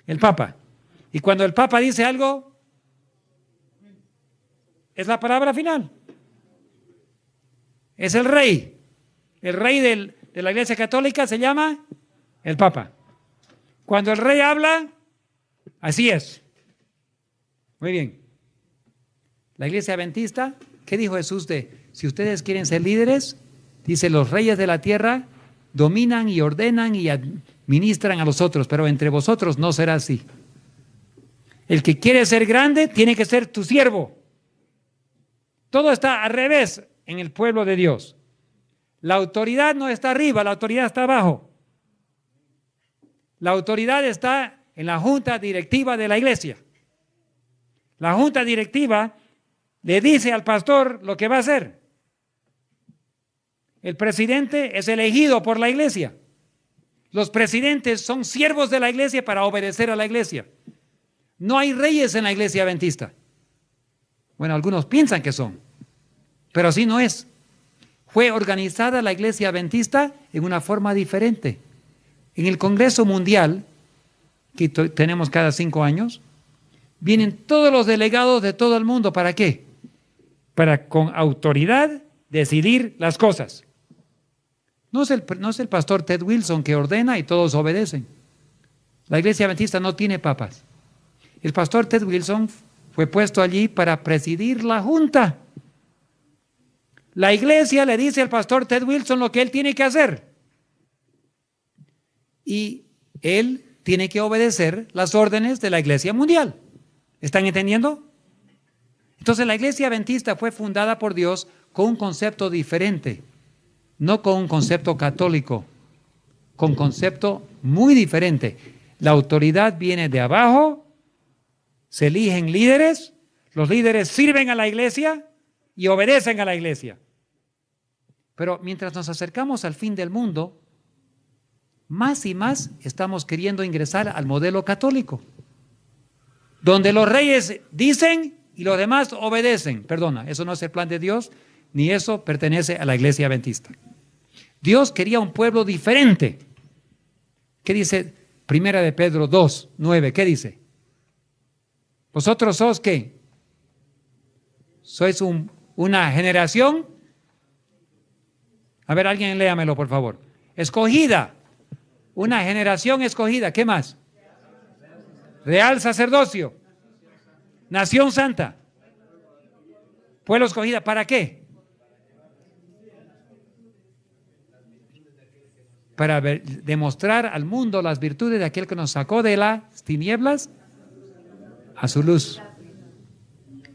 El Papa. Y cuando el Papa dice algo, es la palabra final. Es el rey. El rey de la iglesia católica se llama el Papa. Cuando el rey habla, así es. Muy bien. La iglesia adventista, ¿qué dijo Jesús si ustedes quieren ser líderes? Dice, los reyes de la tierra dominan y ordenan y administran a los otros, pero entre vosotros no será así. El que quiere ser grande tiene que ser tu siervo. Todo está al revés en el pueblo de Dios. La autoridad no está arriba, la autoridad está abajo. La autoridad está en la junta directiva de la iglesia. La junta directiva le dice al pastor lo que va a hacer. El presidente es elegido por la iglesia. Los presidentes son siervos de la iglesia para obedecer a la iglesia. No hay reyes en la iglesia adventista. Bueno, algunos piensan que son, pero así no es. Fue organizada la iglesia adventista en una forma diferente. En el Congreso Mundial, que tenemos cada 5 años, vienen todos los delegados de todo el mundo. ¿Para qué? Para con autoridad decidir las cosas. No es el pastor Ted Wilson que ordena y todos obedecen. La iglesia adventista no tiene papas. El pastor Ted Wilson fue puesto allí para presidir la junta. La iglesia le dice al pastor Ted Wilson lo que él tiene que hacer. Y él tiene que obedecer las órdenes de la iglesia mundial. ¿Están entendiendo? Entonces la iglesia adventista fue fundada por Dios con un concepto diferente, no con un concepto católico, con un concepto muy diferente. La autoridad viene de abajo, se eligen líderes, los líderes sirven a la iglesia y obedecen a la iglesia. Pero mientras nos acercamos al fin del mundo, más y más estamos queriendo ingresar al modelo católico, donde los reyes dicen y los demás obedecen. Perdona, eso no es el plan de Dios, ni eso pertenece a la iglesia adventista. Dios quería un pueblo diferente. ¿Qué dice Primera de Pedro 2, 9? ¿Qué dice? ¿Vosotros sos qué? ¿Sois una generación? A ver, alguien léamelo, por favor. Escogida. Una generación escogida. ¿Qué más? Real sacerdocio. Nación santa. Pueblo escogida. ¿Para qué? Para demostrar al mundo las virtudes de aquel que nos sacó de las tinieblas a su luz.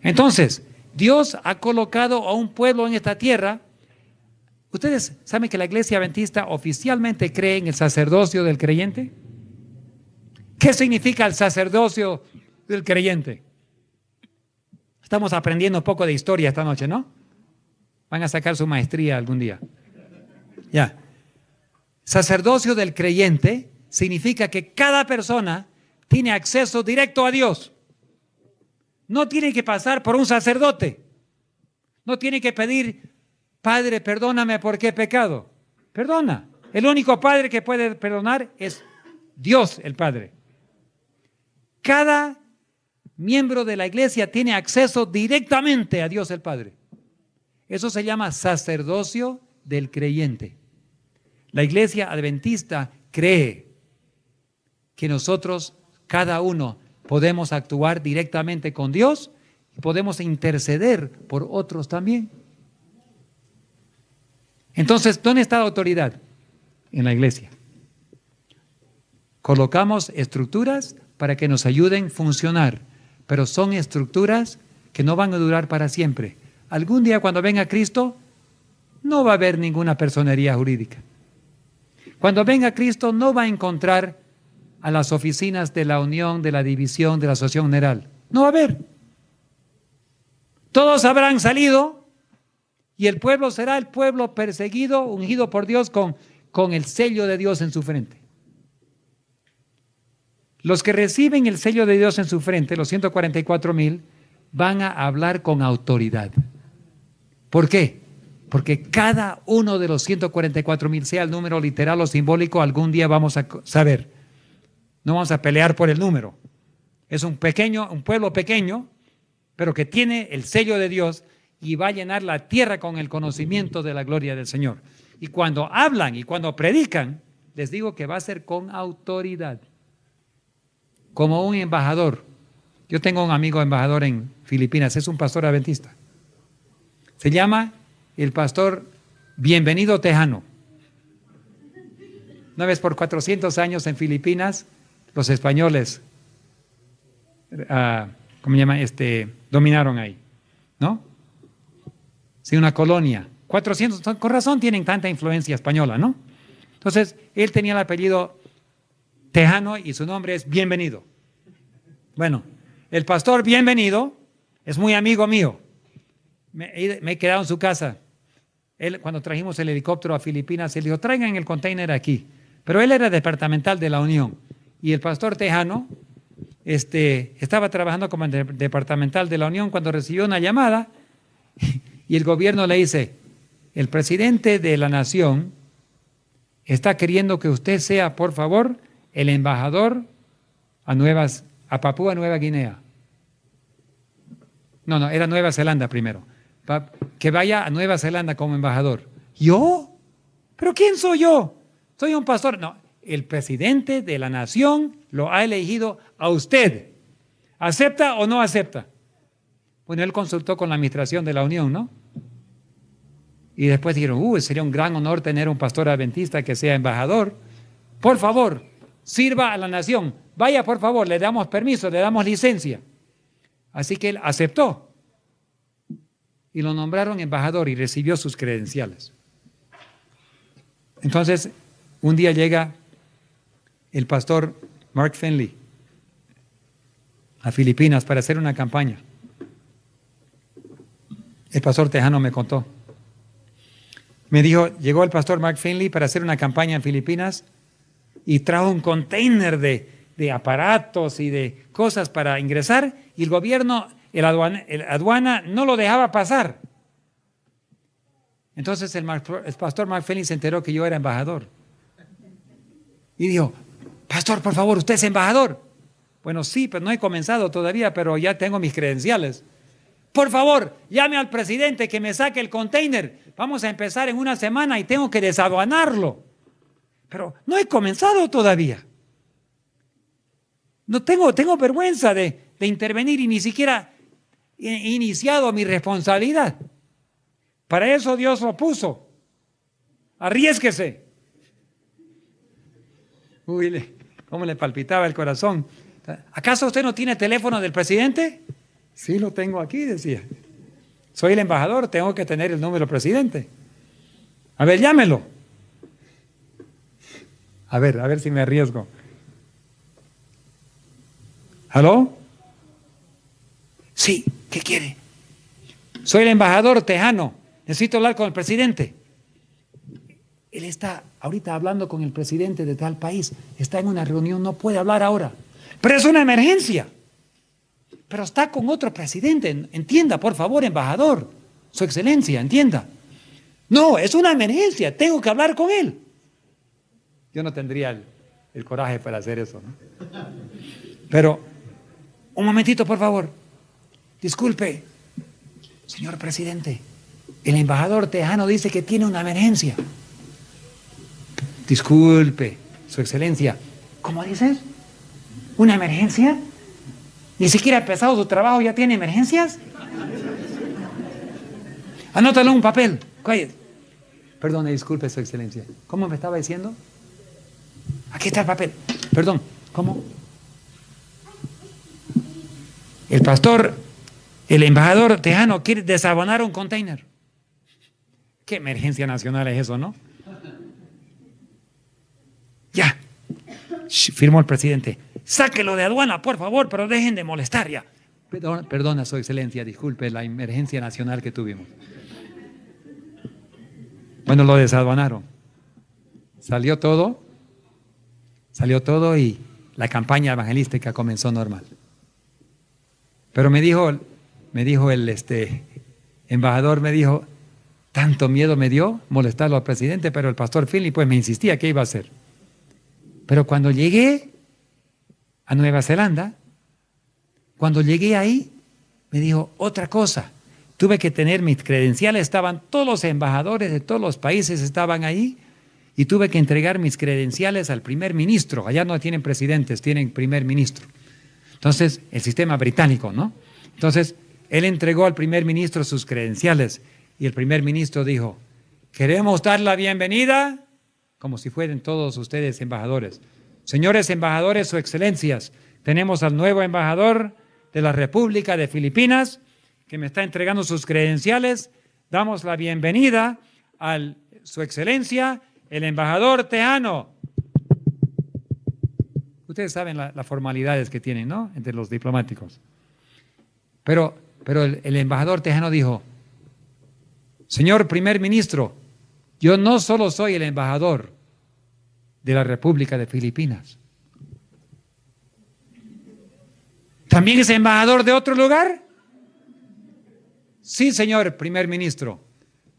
Entonces, Dios ha colocado a un pueblo en esta tierra. ¿Ustedes saben que la iglesia adventista oficialmente cree en el sacerdocio del creyente? ¿Qué significa el sacerdocio del creyente? Estamos aprendiendo un poco de historia esta noche, ¿no? Van a sacar su maestría algún día. Ya. Sacerdocio del creyente significa que cada persona tiene acceso directo a Dios. No tiene que pasar por un sacerdote. No tiene que pedir Padre, perdóname porque he pecado. Perdona. El único Padre que puede perdonar es Dios el Padre. Cada miembro de la iglesia tiene acceso directamente a Dios el Padre. Eso se llama sacerdocio del creyente. La iglesia adventista cree que nosotros, cada uno, podemos actuar directamente con Dios y podemos interceder por otros también. Entonces, ¿dónde está la autoridad? En la iglesia. Colocamos estructuras para que nos ayuden a funcionar, pero son estructuras que no van a durar para siempre. Algún día cuando venga Cristo, no va a haber ninguna personería jurídica. Cuando venga Cristo, no va a encontrar a las oficinas de la unión, de la división, de la asociación general. No va a haber. Todos habrán salido y el pueblo será el pueblo perseguido, ungido por Dios con el sello de Dios en su frente. Los que reciben el sello de Dios en su frente, los 144,000, van a hablar con autoridad. ¿Por qué? Porque cada uno de los 144,000, sea el número literal o simbólico, algún día vamos a saber. No vamos a pelear por el número. Es un pueblo pequeño, pero que tiene el sello de Dios y va a llenar la tierra con el conocimiento de la gloria del Señor. Y cuando hablan y cuando predican, les digo que va a ser con autoridad. Como un embajador. Yo tengo un amigo embajador en Filipinas, es un pastor adventista. Se llama el pastor Bienvenido Tejano. Una vez por 400 años en Filipinas, los españoles, ¿cómo se llama? Dominaron ahí, ¿no? Sí, una colonia. 400, con razón tienen tanta influencia española, ¿no? Entonces, él tenía el apellido Tejano y su nombre es Bienvenido. Bueno, el pastor Bienvenido es muy amigo mío. Me he quedado en su casa. Él, cuando trajimos el helicóptero a Filipinas, él dijo, traigan el container aquí. Pero él era departamental de la Unión. Y el pastor Tejano estaba trabajando como departamental de la Unión cuando recibió una llamada y el gobierno le dice, el presidente de la nación está queriendo que usted sea, por favor, el embajador a Papúa Nueva Guinea. No, era Nueva Zelanda primero. Que vaya a Nueva Zelanda como embajador. ¿Yo? ¿Pero quién soy yo? Soy un pastor. No, el presidente de la nación lo ha elegido a usted. ¿Acepta o no acepta? Bueno, él consultó con la administración de la Unión, ¿no? Y después dijeron, sería un gran honor tener un pastor adventista que sea embajador. Por favor, sirva a la nación. Vaya, por favor, le damos permiso, le damos licencia. Así que él aceptó. Y lo nombraron embajador y recibió sus credenciales. Entonces, un día llega el pastor Mark Finley a Filipinas para hacer una campaña. El pastor Tejano me contó. Me dijo, llegó el pastor Mark Finley para hacer una campaña en Filipinas y trajo un container de aparatos y de cosas para ingresar y el gobierno, el aduana no lo dejaba pasar. Entonces el pastor Mark Finley se enteró que yo era embajador. Y dijo, pastor, por favor, ¿usted es embajador? Bueno, sí, pero no he comenzado todavía, pero ya tengo mis credenciales. Por favor, llame al presidente que me saque el container. Vamos a empezar en una semana y tengo que desaduanarlo. Pero no he comenzado todavía. No tengo vergüenza de intervenir y ni siquiera he iniciado mi responsabilidad. Para eso Dios lo puso. Arriésguese. Uy, cómo le palpitaba el corazón. ¿Acaso usted no tiene teléfono del presidente? Sí, lo tengo aquí, decía. Soy el embajador, tengo que tener el número del presidente. A ver, llámelo. A ver si me arriesgo. ¿Aló? Sí, ¿qué quiere? Soy el embajador Tejano. Necesito hablar con el presidente. Él está ahorita hablando con el presidente de tal país. Está en una reunión, no puede hablar ahora. Pero es una emergencia. Pero está con otro presidente. Entienda, por favor, embajador. Su excelencia, entienda. No, es una emergencia, tengo que hablar con él. Yo no tendría el coraje para hacer eso, ¿no? Pero, un momentito, por favor. Disculpe, señor presidente, el embajador tejano dice que tiene una emergencia. Disculpe, su excelencia. ¿Cómo dices? ¿Una emergencia? ¿Ni siquiera ha empezado su trabajo ya tiene emergencias? Anótalo en un papel. Cállate. Perdone, disculpe, su excelencia. ¿Cómo me estaba diciendo? Aquí está el papel. Perdón, ¿cómo? El embajador tejano quiere desabonar un container. ¿Qué emergencia nacional es eso, no? Ya. Firmó el presidente. Sáquelo de aduana, por favor, pero dejen de molestar ya. Perdona, su excelencia, disculpe la emergencia nacional que tuvimos. Bueno, lo desaduanaron. Salió todo y la campaña evangelística comenzó normal. Pero me dijo el embajador, me dijo, tanto miedo me dio molestarlo al presidente, pero el pastor Finley pues me insistía que iba a hacer. Pero cuando llegué a Nueva Zelanda, cuando llegué ahí, me dijo otra cosa. Tuve que tener mis credenciales, estaban todos los embajadores de todos los países, estaban ahí, y tuve que entregar mis credenciales al primer ministro. Allá no tienen presidentes, tienen primer ministro. Entonces, el sistema británico, ¿no? Entonces, él entregó al primer ministro sus credenciales y el primer ministro dijo, queremos dar la bienvenida, como si fueran todos ustedes embajadores. Señores embajadores, su excelencias, tenemos al nuevo embajador de la República de Filipinas que me está entregando sus credenciales. Damos la bienvenida a su excelencia, el embajador tejano. Ustedes saben las formalidades que tienen, ¿no? Entre los diplomáticos. Pero el embajador tejano dijo, señor primer ministro, yo no solo soy el embajador de la República de Filipinas, ¿también es embajador de otro lugar? Sí, señor primer ministro.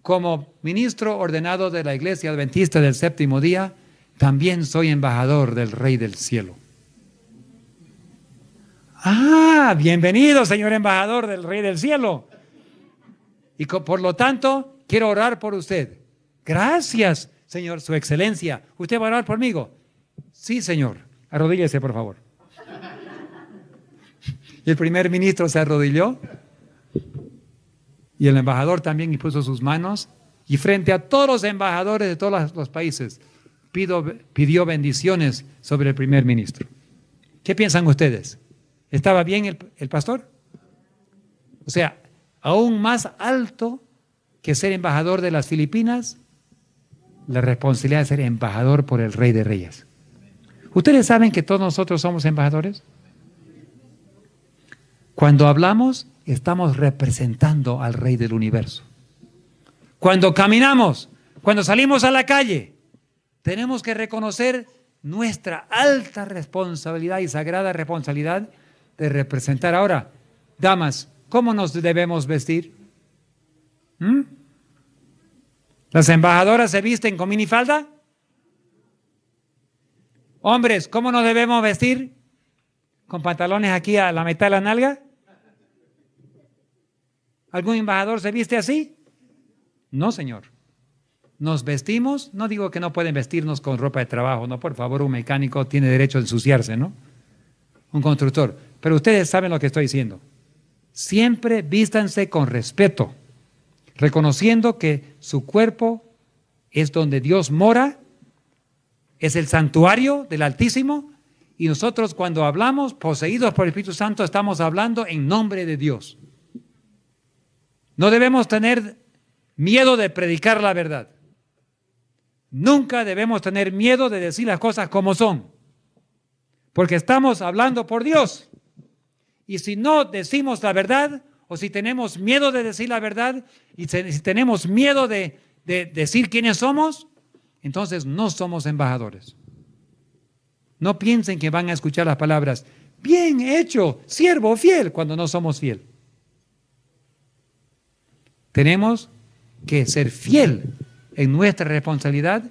Como ministro ordenado de la Iglesia Adventista del Séptimo Día, también soy embajador del Rey del Cielo. Ah, bienvenido, señor embajador del Rey del Cielo. Y por lo tanto, quiero orar por usted. Gracias, señor, su excelencia. ¿Usted va a orar conmigo? Sí, señor. Arrodíllese, por favor. Y el primer ministro se arrodilló. Y el embajador también puso sus manos. Y frente a todos los embajadores de todos los países, pidió bendiciones sobre el primer ministro. ¿Qué piensan ustedes? ¿Estaba bien el pastor? O sea, aún más alto que ser embajador de las Filipinas, la responsabilidad de ser embajador por el Rey de Reyes. ¿Ustedes saben que todos nosotros somos embajadores? Cuando hablamos, estamos representando al Rey del Universo. Cuando caminamos, cuando salimos a la calle, tenemos que reconocer nuestra alta responsabilidad y sagrada responsabilidad de representar. Ahora, damas, ¿cómo nos debemos vestir? ¿Las embajadoras se visten con minifalda? Hombres, ¿cómo nos debemos vestir? ¿Con pantalones aquí a la mitad de la nalga? ¿Algún embajador se viste así? No, señor. Nos vestimos, no digo que no pueden vestirnos con ropa de trabajo, no, por favor, un mecánico tiene derecho a ensuciarse, ¿no? Un constructor. Pero ustedes saben lo que estoy diciendo. Siempre vístanse con respeto, reconociendo que su cuerpo es donde Dios mora, es el santuario del Altísimo, y nosotros cuando hablamos, poseídos por el Espíritu Santo, estamos hablando en nombre de Dios. No debemos tener miedo de predicar la verdad. Nunca debemos tener miedo de decir las cosas como son, porque estamos hablando por Dios. Y si no decimos la verdad, o si tenemos miedo de decir la verdad, y si tenemos miedo de decir quiénes somos, entonces no somos embajadores. No piensen que van a escuchar las palabras, bien hecho, siervo fiel, cuando no somos fiel. Tenemos que ser fiel en nuestra responsabilidad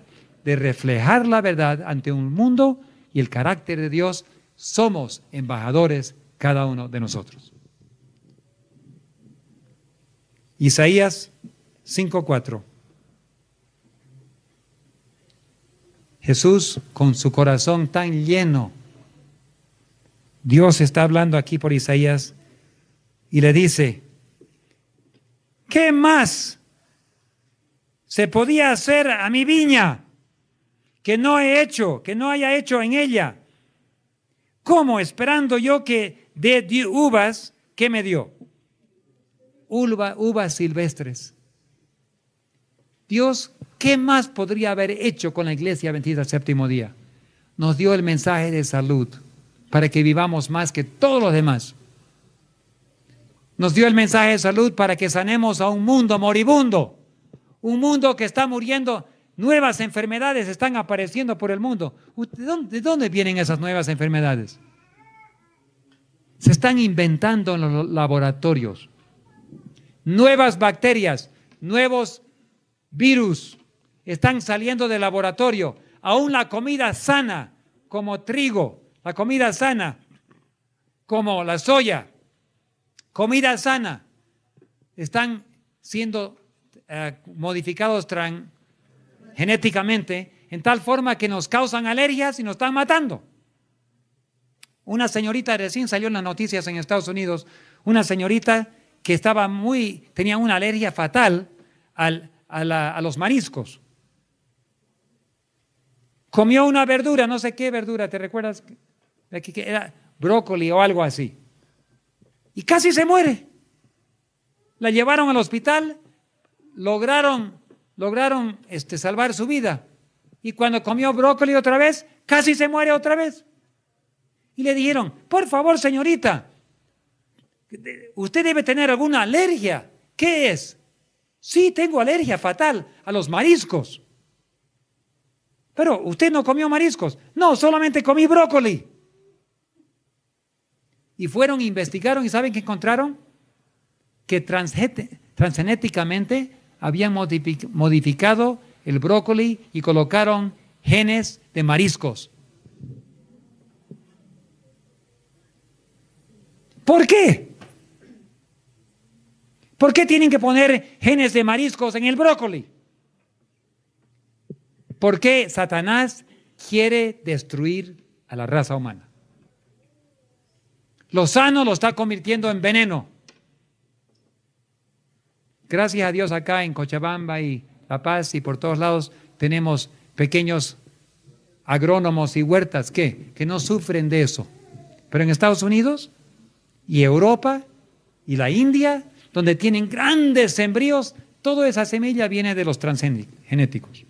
de reflejar la verdad ante un mundo y el carácter de Dios. Somos embajadores cada uno de nosotros. Isaías 5:4. Jesús, con su corazón tan lleno, Dios está hablando aquí por Isaías y le dice: ¿qué más se podía hacer a mi viña que no he hecho, que no haya hecho en ella? ¿Cómo esperando yo que dé uvas? ¿Qué me dio? Uvas silvestres. Dios, ¿qué más podría haber hecho con la iglesia adventista del séptimo día? Nos dio el mensaje de salud para que vivamos más que todos los demás. Nos dio el mensaje de salud para que sanemos a un mundo moribundo, un mundo que está muriendo. Nuevas enfermedades están apareciendo por el mundo. ¿De dónde vienen esas nuevas enfermedades? Se están inventando en los laboratorios. Nuevas bacterias, nuevos virus están saliendo del laboratorio. Aún la comida sana, como trigo, la comida sana, como la soya, comida sana, están siendo modificados genéticamente en tal forma que nos causan alergias y nos están matando. Una señorita recién salió en las noticias en Estados Unidos, una señorita que tenía una alergia fatal a los mariscos. Comió una verdura, no sé qué verdura, ¿te recuerdas? Que era brócoli o algo así. Y casi se muere. La llevaron al hospital, lograron salvar su vida. Y cuando comió brócoli otra vez, casi se muere otra vez. Y le dijeron: por favor, señorita, usted debe tener alguna alergia. ¿Qué es? Sí, tengo alergia fatal a los mariscos. Pero usted no comió mariscos. No, solamente comí brócoli. Y fueron, investigaron y ¿saben qué encontraron? Que transgenéticamente habían modificado el brócoli y colocaron genes de mariscos. ¿Por qué? ¿Por qué tienen que poner genes de mariscos en el brócoli? Porque Satanás quiere destruir a la raza humana. Lo sano lo está convirtiendo en veneno. Gracias a Dios acá en Cochabamba y La Paz y por todos lados tenemos pequeños agrónomos y huertas que no sufren de eso. Pero en Estados Unidos y Europa y la India, donde tienen grandes sembríos, toda esa semilla viene de los transgenéticos.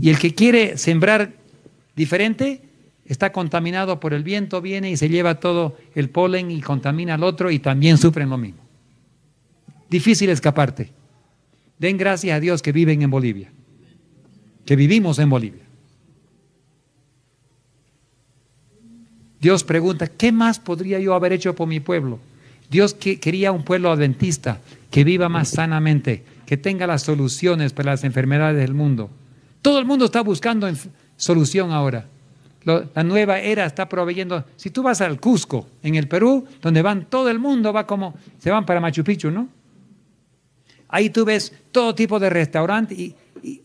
Y el que quiere sembrar diferente está contaminado por el viento, viene y se lleva todo el polen y contamina al otro y también sufren lo mismo. Difícil escaparte. Den gracias a Dios que viven en Bolivia, que vivimos en Bolivia. Dios pregunta: ¿qué más podría yo haber hecho por mi pueblo? Dios quería un pueblo adventista que viva más sanamente, que tenga las soluciones para las enfermedades del mundo. Todo el mundo está buscando solución ahora. La nueva era está proveyendo. Si tú vas al Cusco, en el Perú, donde van todo el mundo, se van para Machu Picchu, ¿no? Ahí tú ves todo tipo de restaurantes y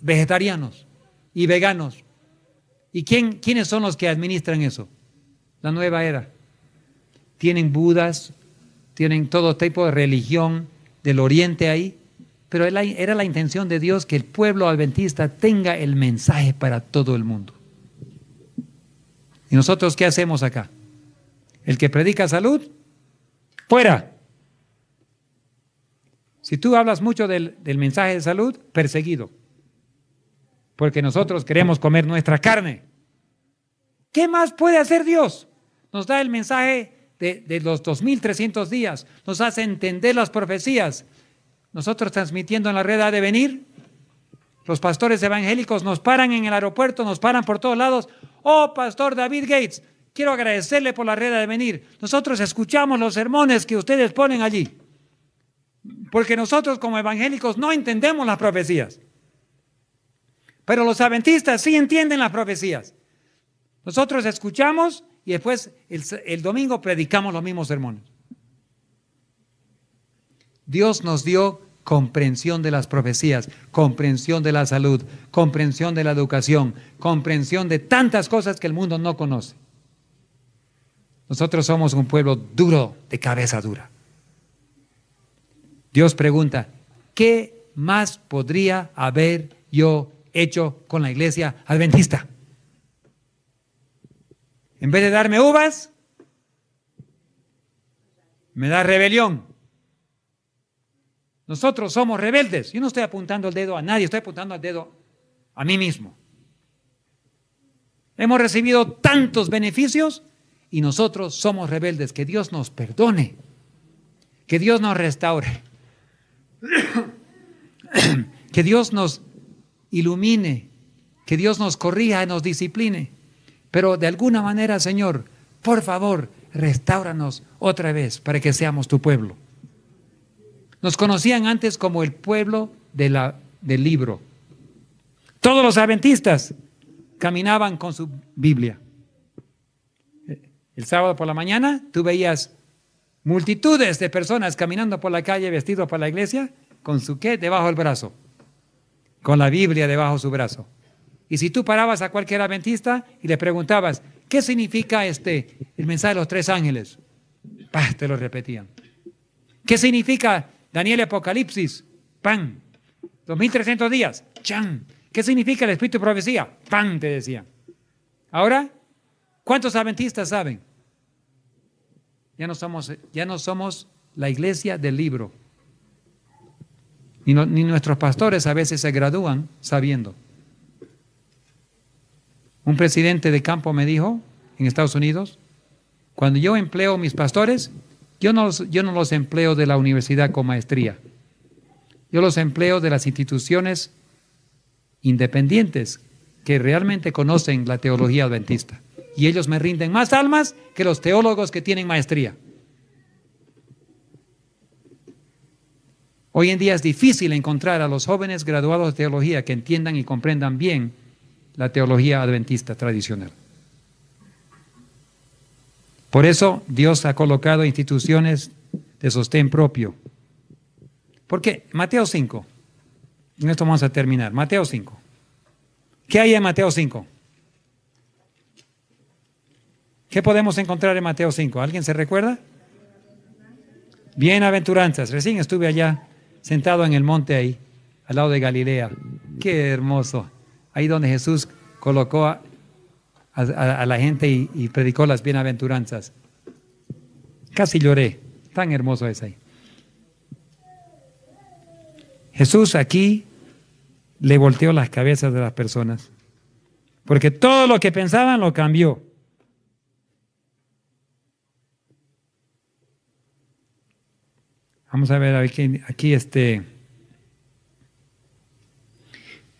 vegetarianos y veganos. ¿Y quiénes son los que administran eso? La nueva era. Tienen budas, tienen todo tipo de religión del oriente ahí, pero era la intención de Dios que el pueblo adventista tenga el mensaje para todo el mundo. ¿Y nosotros qué hacemos acá? El que predica salud, fuera. Si tú hablas mucho del mensaje de salud, perseguido. Porque nosotros queremos comer nuestra carne. ¿Qué más puede hacer Dios? Nos da el mensaje de los 2300 días, nos hace entender las profecías. Nosotros transmitiendo en la red Ha de Venir, los pastores evangélicos nos paran en el aeropuerto, nos paran por todos lados. Oh, pastor David Gates, quiero agradecerle por la red Ha de Venir. Nosotros escuchamos los sermones que ustedes ponen allí. Porque nosotros como evangélicos no entendemos las profecías. Pero los adventistas sí entienden las profecías. Nosotros escuchamos y después el domingo predicamos los mismos sermones. Dios nos dio comprensión de las profecías, comprensión de la salud, comprensión de la educación, comprensión de tantas cosas que el mundo no conoce. Nosotros somos un pueblo duro, de cabeza dura. Dios pregunta, ¿qué más podría haber yo hecho con la iglesia adventista? En vez de darme uvas, me da rebelión. Nosotros somos rebeldes. Yo no estoy apuntando el dedo a nadie, estoy apuntando el dedo a mí mismo. Hemos recibido tantos beneficios y nosotros somos rebeldes. Que Dios nos perdone, que Dios nos restaure, que Dios nos ilumine, que Dios nos corrija y nos discipline. Pero de alguna manera, Señor, por favor, restáuranos otra vez para que seamos tu pueblo. Nos conocían antes como el pueblo del libro. Todos los adventistas caminaban con su Biblia. El sábado por la mañana tú veías multitudes de personas caminando por la calle vestidos para la iglesia con su ¿qué? Debajo del brazo, con la Biblia debajo de su brazo. Y si tú parabas a cualquier adventista y le preguntabas, ¿qué significa el mensaje de los 3 ángeles? ¡Pah! Te lo repetían. ¿Qué significa Daniel Apocalipsis? ¡Pam! 2300 días. ¡Chan! ¿Qué significa el espíritu de profecía? ¡Pam! Te decían. Ahora, ¿cuántos adventistas saben? Ya no somos la iglesia del libro. Ni nuestros pastores a veces se gradúan sabiendo. Un presidente de campo me dijo, en Estados Unidos, cuando yo empleo mis pastores, yo no los empleo de la universidad con maestría. Yo los empleo de las instituciones independientes que realmente conocen la teología adventista. Y ellos me rinden más almas que los teólogos que tienen maestría. Hoy en día es difícil encontrar a los jóvenes graduados de teología que entiendan y comprendan bien la teología adventista tradicional. Por eso Dios ha colocado instituciones de sostén propio. ¿Por qué? Mateo 5. En esto vamos a terminar. Mateo 5. ¿Qué hay en Mateo 5? ¿Qué podemos encontrar en Mateo 5? ¿Alguien se recuerda? Bienaventuranzas. Recién estuve allá, sentado en el monte ahí, al lado de Galilea. Qué hermoso. Ahí donde Jesús colocó a la gente y predicó las bienaventuranzas. Casi lloré. Tan hermoso es ahí. Jesús aquí le volteó las cabezas de las personas. Porque todo lo que pensaban lo cambió. Vamos a ver aquí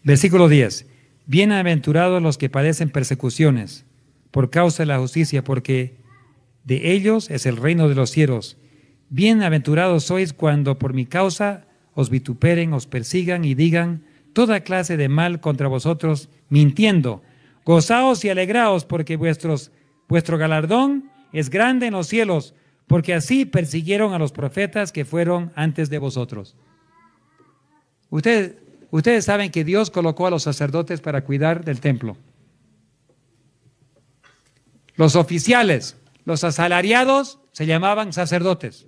versículo 10. Bienaventurados los que padecen persecuciones por causa de la justicia, porque de ellos es el reino de los cielos. Bienaventurados sois cuando por mi causa os vituperen, os persigan y digan toda clase de mal contra vosotros, mintiendo. Gozaos y alegraos, porque vuestro galardón es grande en los cielos, porque así persiguieron a los profetas que fueron antes de vosotros. Ustedes saben que Dios colocó a los sacerdotes para cuidar del templo. Los oficiales, los asalariados, se llamaban sacerdotes.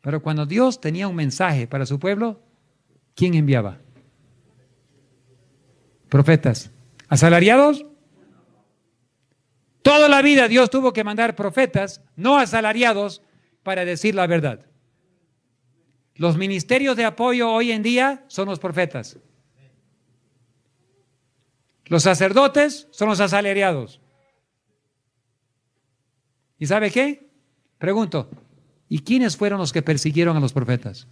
Pero cuando Dios tenía un mensaje para su pueblo, ¿quién enviaba? Profetas. ¿Asalariados? Toda la vida Dios tuvo que mandar profetas, no asalariados, para decir la verdad. Los ministerios de apoyo hoy en día son los profetas. Los sacerdotes son los asalariados. ¿Y sabe qué? Pregunto, ¿y quiénes fueron los que persiguieron a los profetas?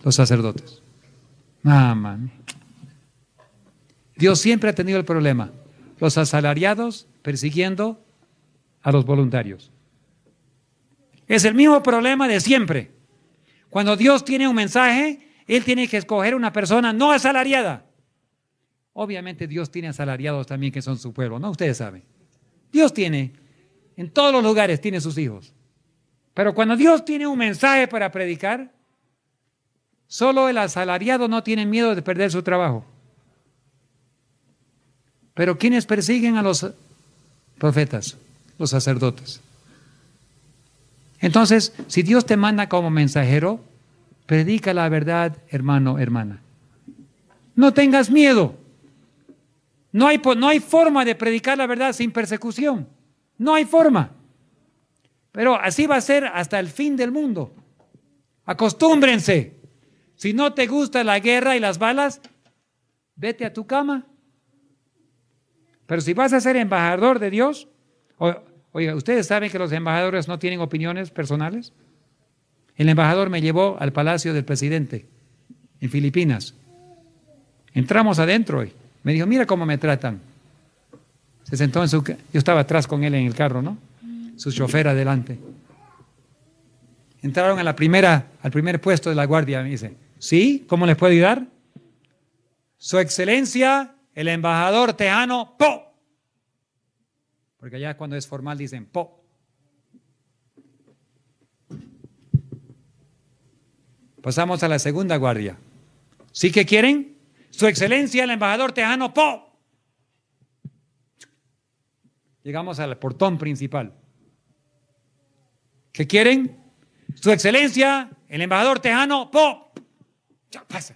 Los sacerdotes. Man. Dios siempre ha tenido el problema. Los asalariados persiguiendo a los voluntarios. Es el mismo problema de siempre. Cuando Dios tiene un mensaje, Él tiene que escoger una persona no asalariada. Obviamente Dios tiene asalariados también que son su pueblo, ¿no? Ustedes saben. Dios tiene, en todos los lugares tiene sus hijos. Pero cuando Dios tiene un mensaje para predicar, solo el asalariado no tiene miedo de perder su trabajo. Pero ¿quiénes persiguen a los profetas? Los sacerdotes. Entonces, si Dios te manda como mensajero, predica la verdad, hermano, hermana. No tengas miedo. No hay forma de predicar la verdad sin persecución. No hay forma. Pero así va a ser hasta el fin del mundo. Acostúmbrense. Si no te gusta la guerra y las balas, vete a tu cama. Pero si vas a ser embajador de Dios, oiga, ¿ustedes saben que los embajadores no tienen opiniones personales? El embajador me llevó al palacio del presidente en Filipinas. Entramos adentro y me dijo, mira cómo me tratan. Se sentó yo estaba atrás con él en el carro, ¿no? Su chofer adelante. Entraron al primer puesto de la guardia. Me dice, ¿sí? ¿Cómo les puedo ayudar? Su Excelencia, el embajador Tejano, ¡po! Porque allá cuando es formal dicen, ¡po! Pasamos a la segunda guardia. ¿Sí que quieren? Su Excelencia, el embajador Tejano, ¡po! Llegamos al portón principal. ¿Qué quieren? Su Excelencia, el embajador Tejano, ¡po! Ya pasa.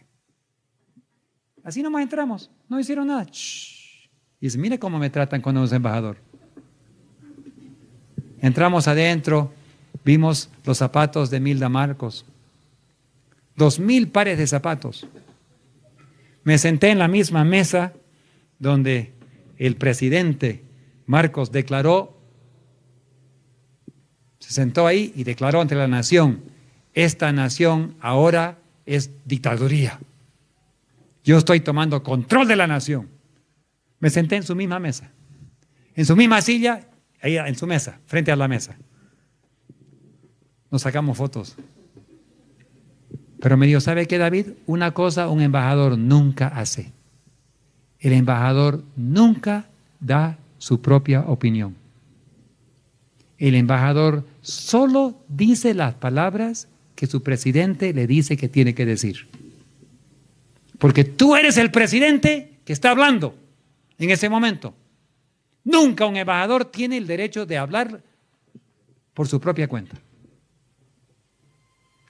Así nomás entramos, no hicieron nada. Shh. Y dice, mire cómo me tratan cuando es embajador. Entramos adentro, vimos los zapatos de Milda Marcos. 2,000 pares de zapatos. Me senté en la misma mesa donde el presidente Marcos declaró, se sentó ahí y declaró ante la nación, esta nación ahora es dictaduría. Yo estoy tomando control de la nación. Me senté en su misma mesa, en su misma silla, ahí en su mesa, frente a la mesa. Nos sacamos fotos. Pero me dijo, ¿sabe qué, David? Una cosa un embajador nunca hace. El embajador nunca da su propia opinión. El embajador solo dice las palabras que su presidente le dice que tiene que decir. Porque tú eres el presidente que está hablando en ese momento. Nunca un embajador tiene el derecho de hablar por su propia cuenta.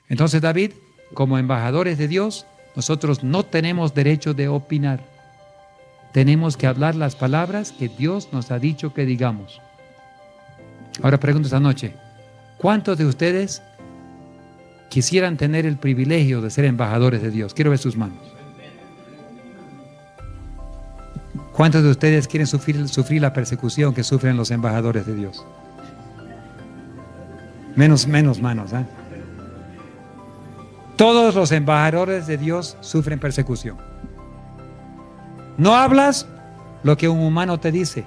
Entonces, David, como embajadores de Dios, nosotros no tenemos derecho de opinar. Tenemos que hablar las palabras que Dios nos ha dicho que digamos. Ahora pregunto esta noche, ¿cuántos de ustedes quisieran tener el privilegio de ser embajadores de Dios? Quiero ver sus manos. ¿Cuántos de ustedes quieren sufrir la persecución que sufren los embajadores de Dios? Menos manos, ¿eh? Todos los embajadores de Dios sufren persecución. No hablas lo que un humano te dice.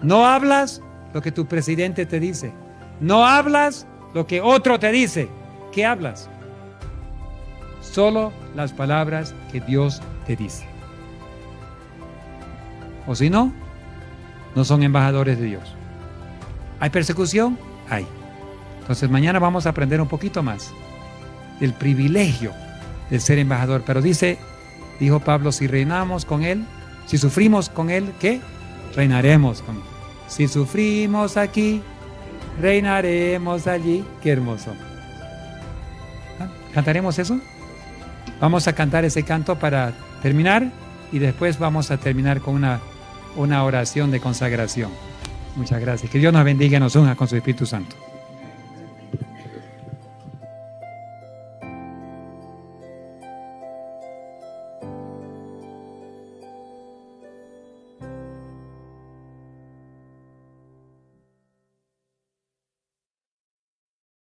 No hablas lo que tu presidente te dice. No hablas lo que otro te dice. ¿Qué hablas? Solo las palabras que Dios te dice. O si no, no son embajadores de Dios. ¿Hay persecución? Hay. Entonces mañana vamos a aprender un poquito más del privilegio de ser embajador. Pero dijo Pablo, si reinamos con Él, si sufrimos con Él, ¿qué? Reinaremos con Él. Si sufrimos aquí, reinaremos allí. Qué hermoso. ¿Cantaremos eso? Vamos a cantar ese canto para terminar y después vamos a terminar con una oración de consagración. Muchas gracias. Que Dios nos bendiga y nos unja con su Espíritu Santo.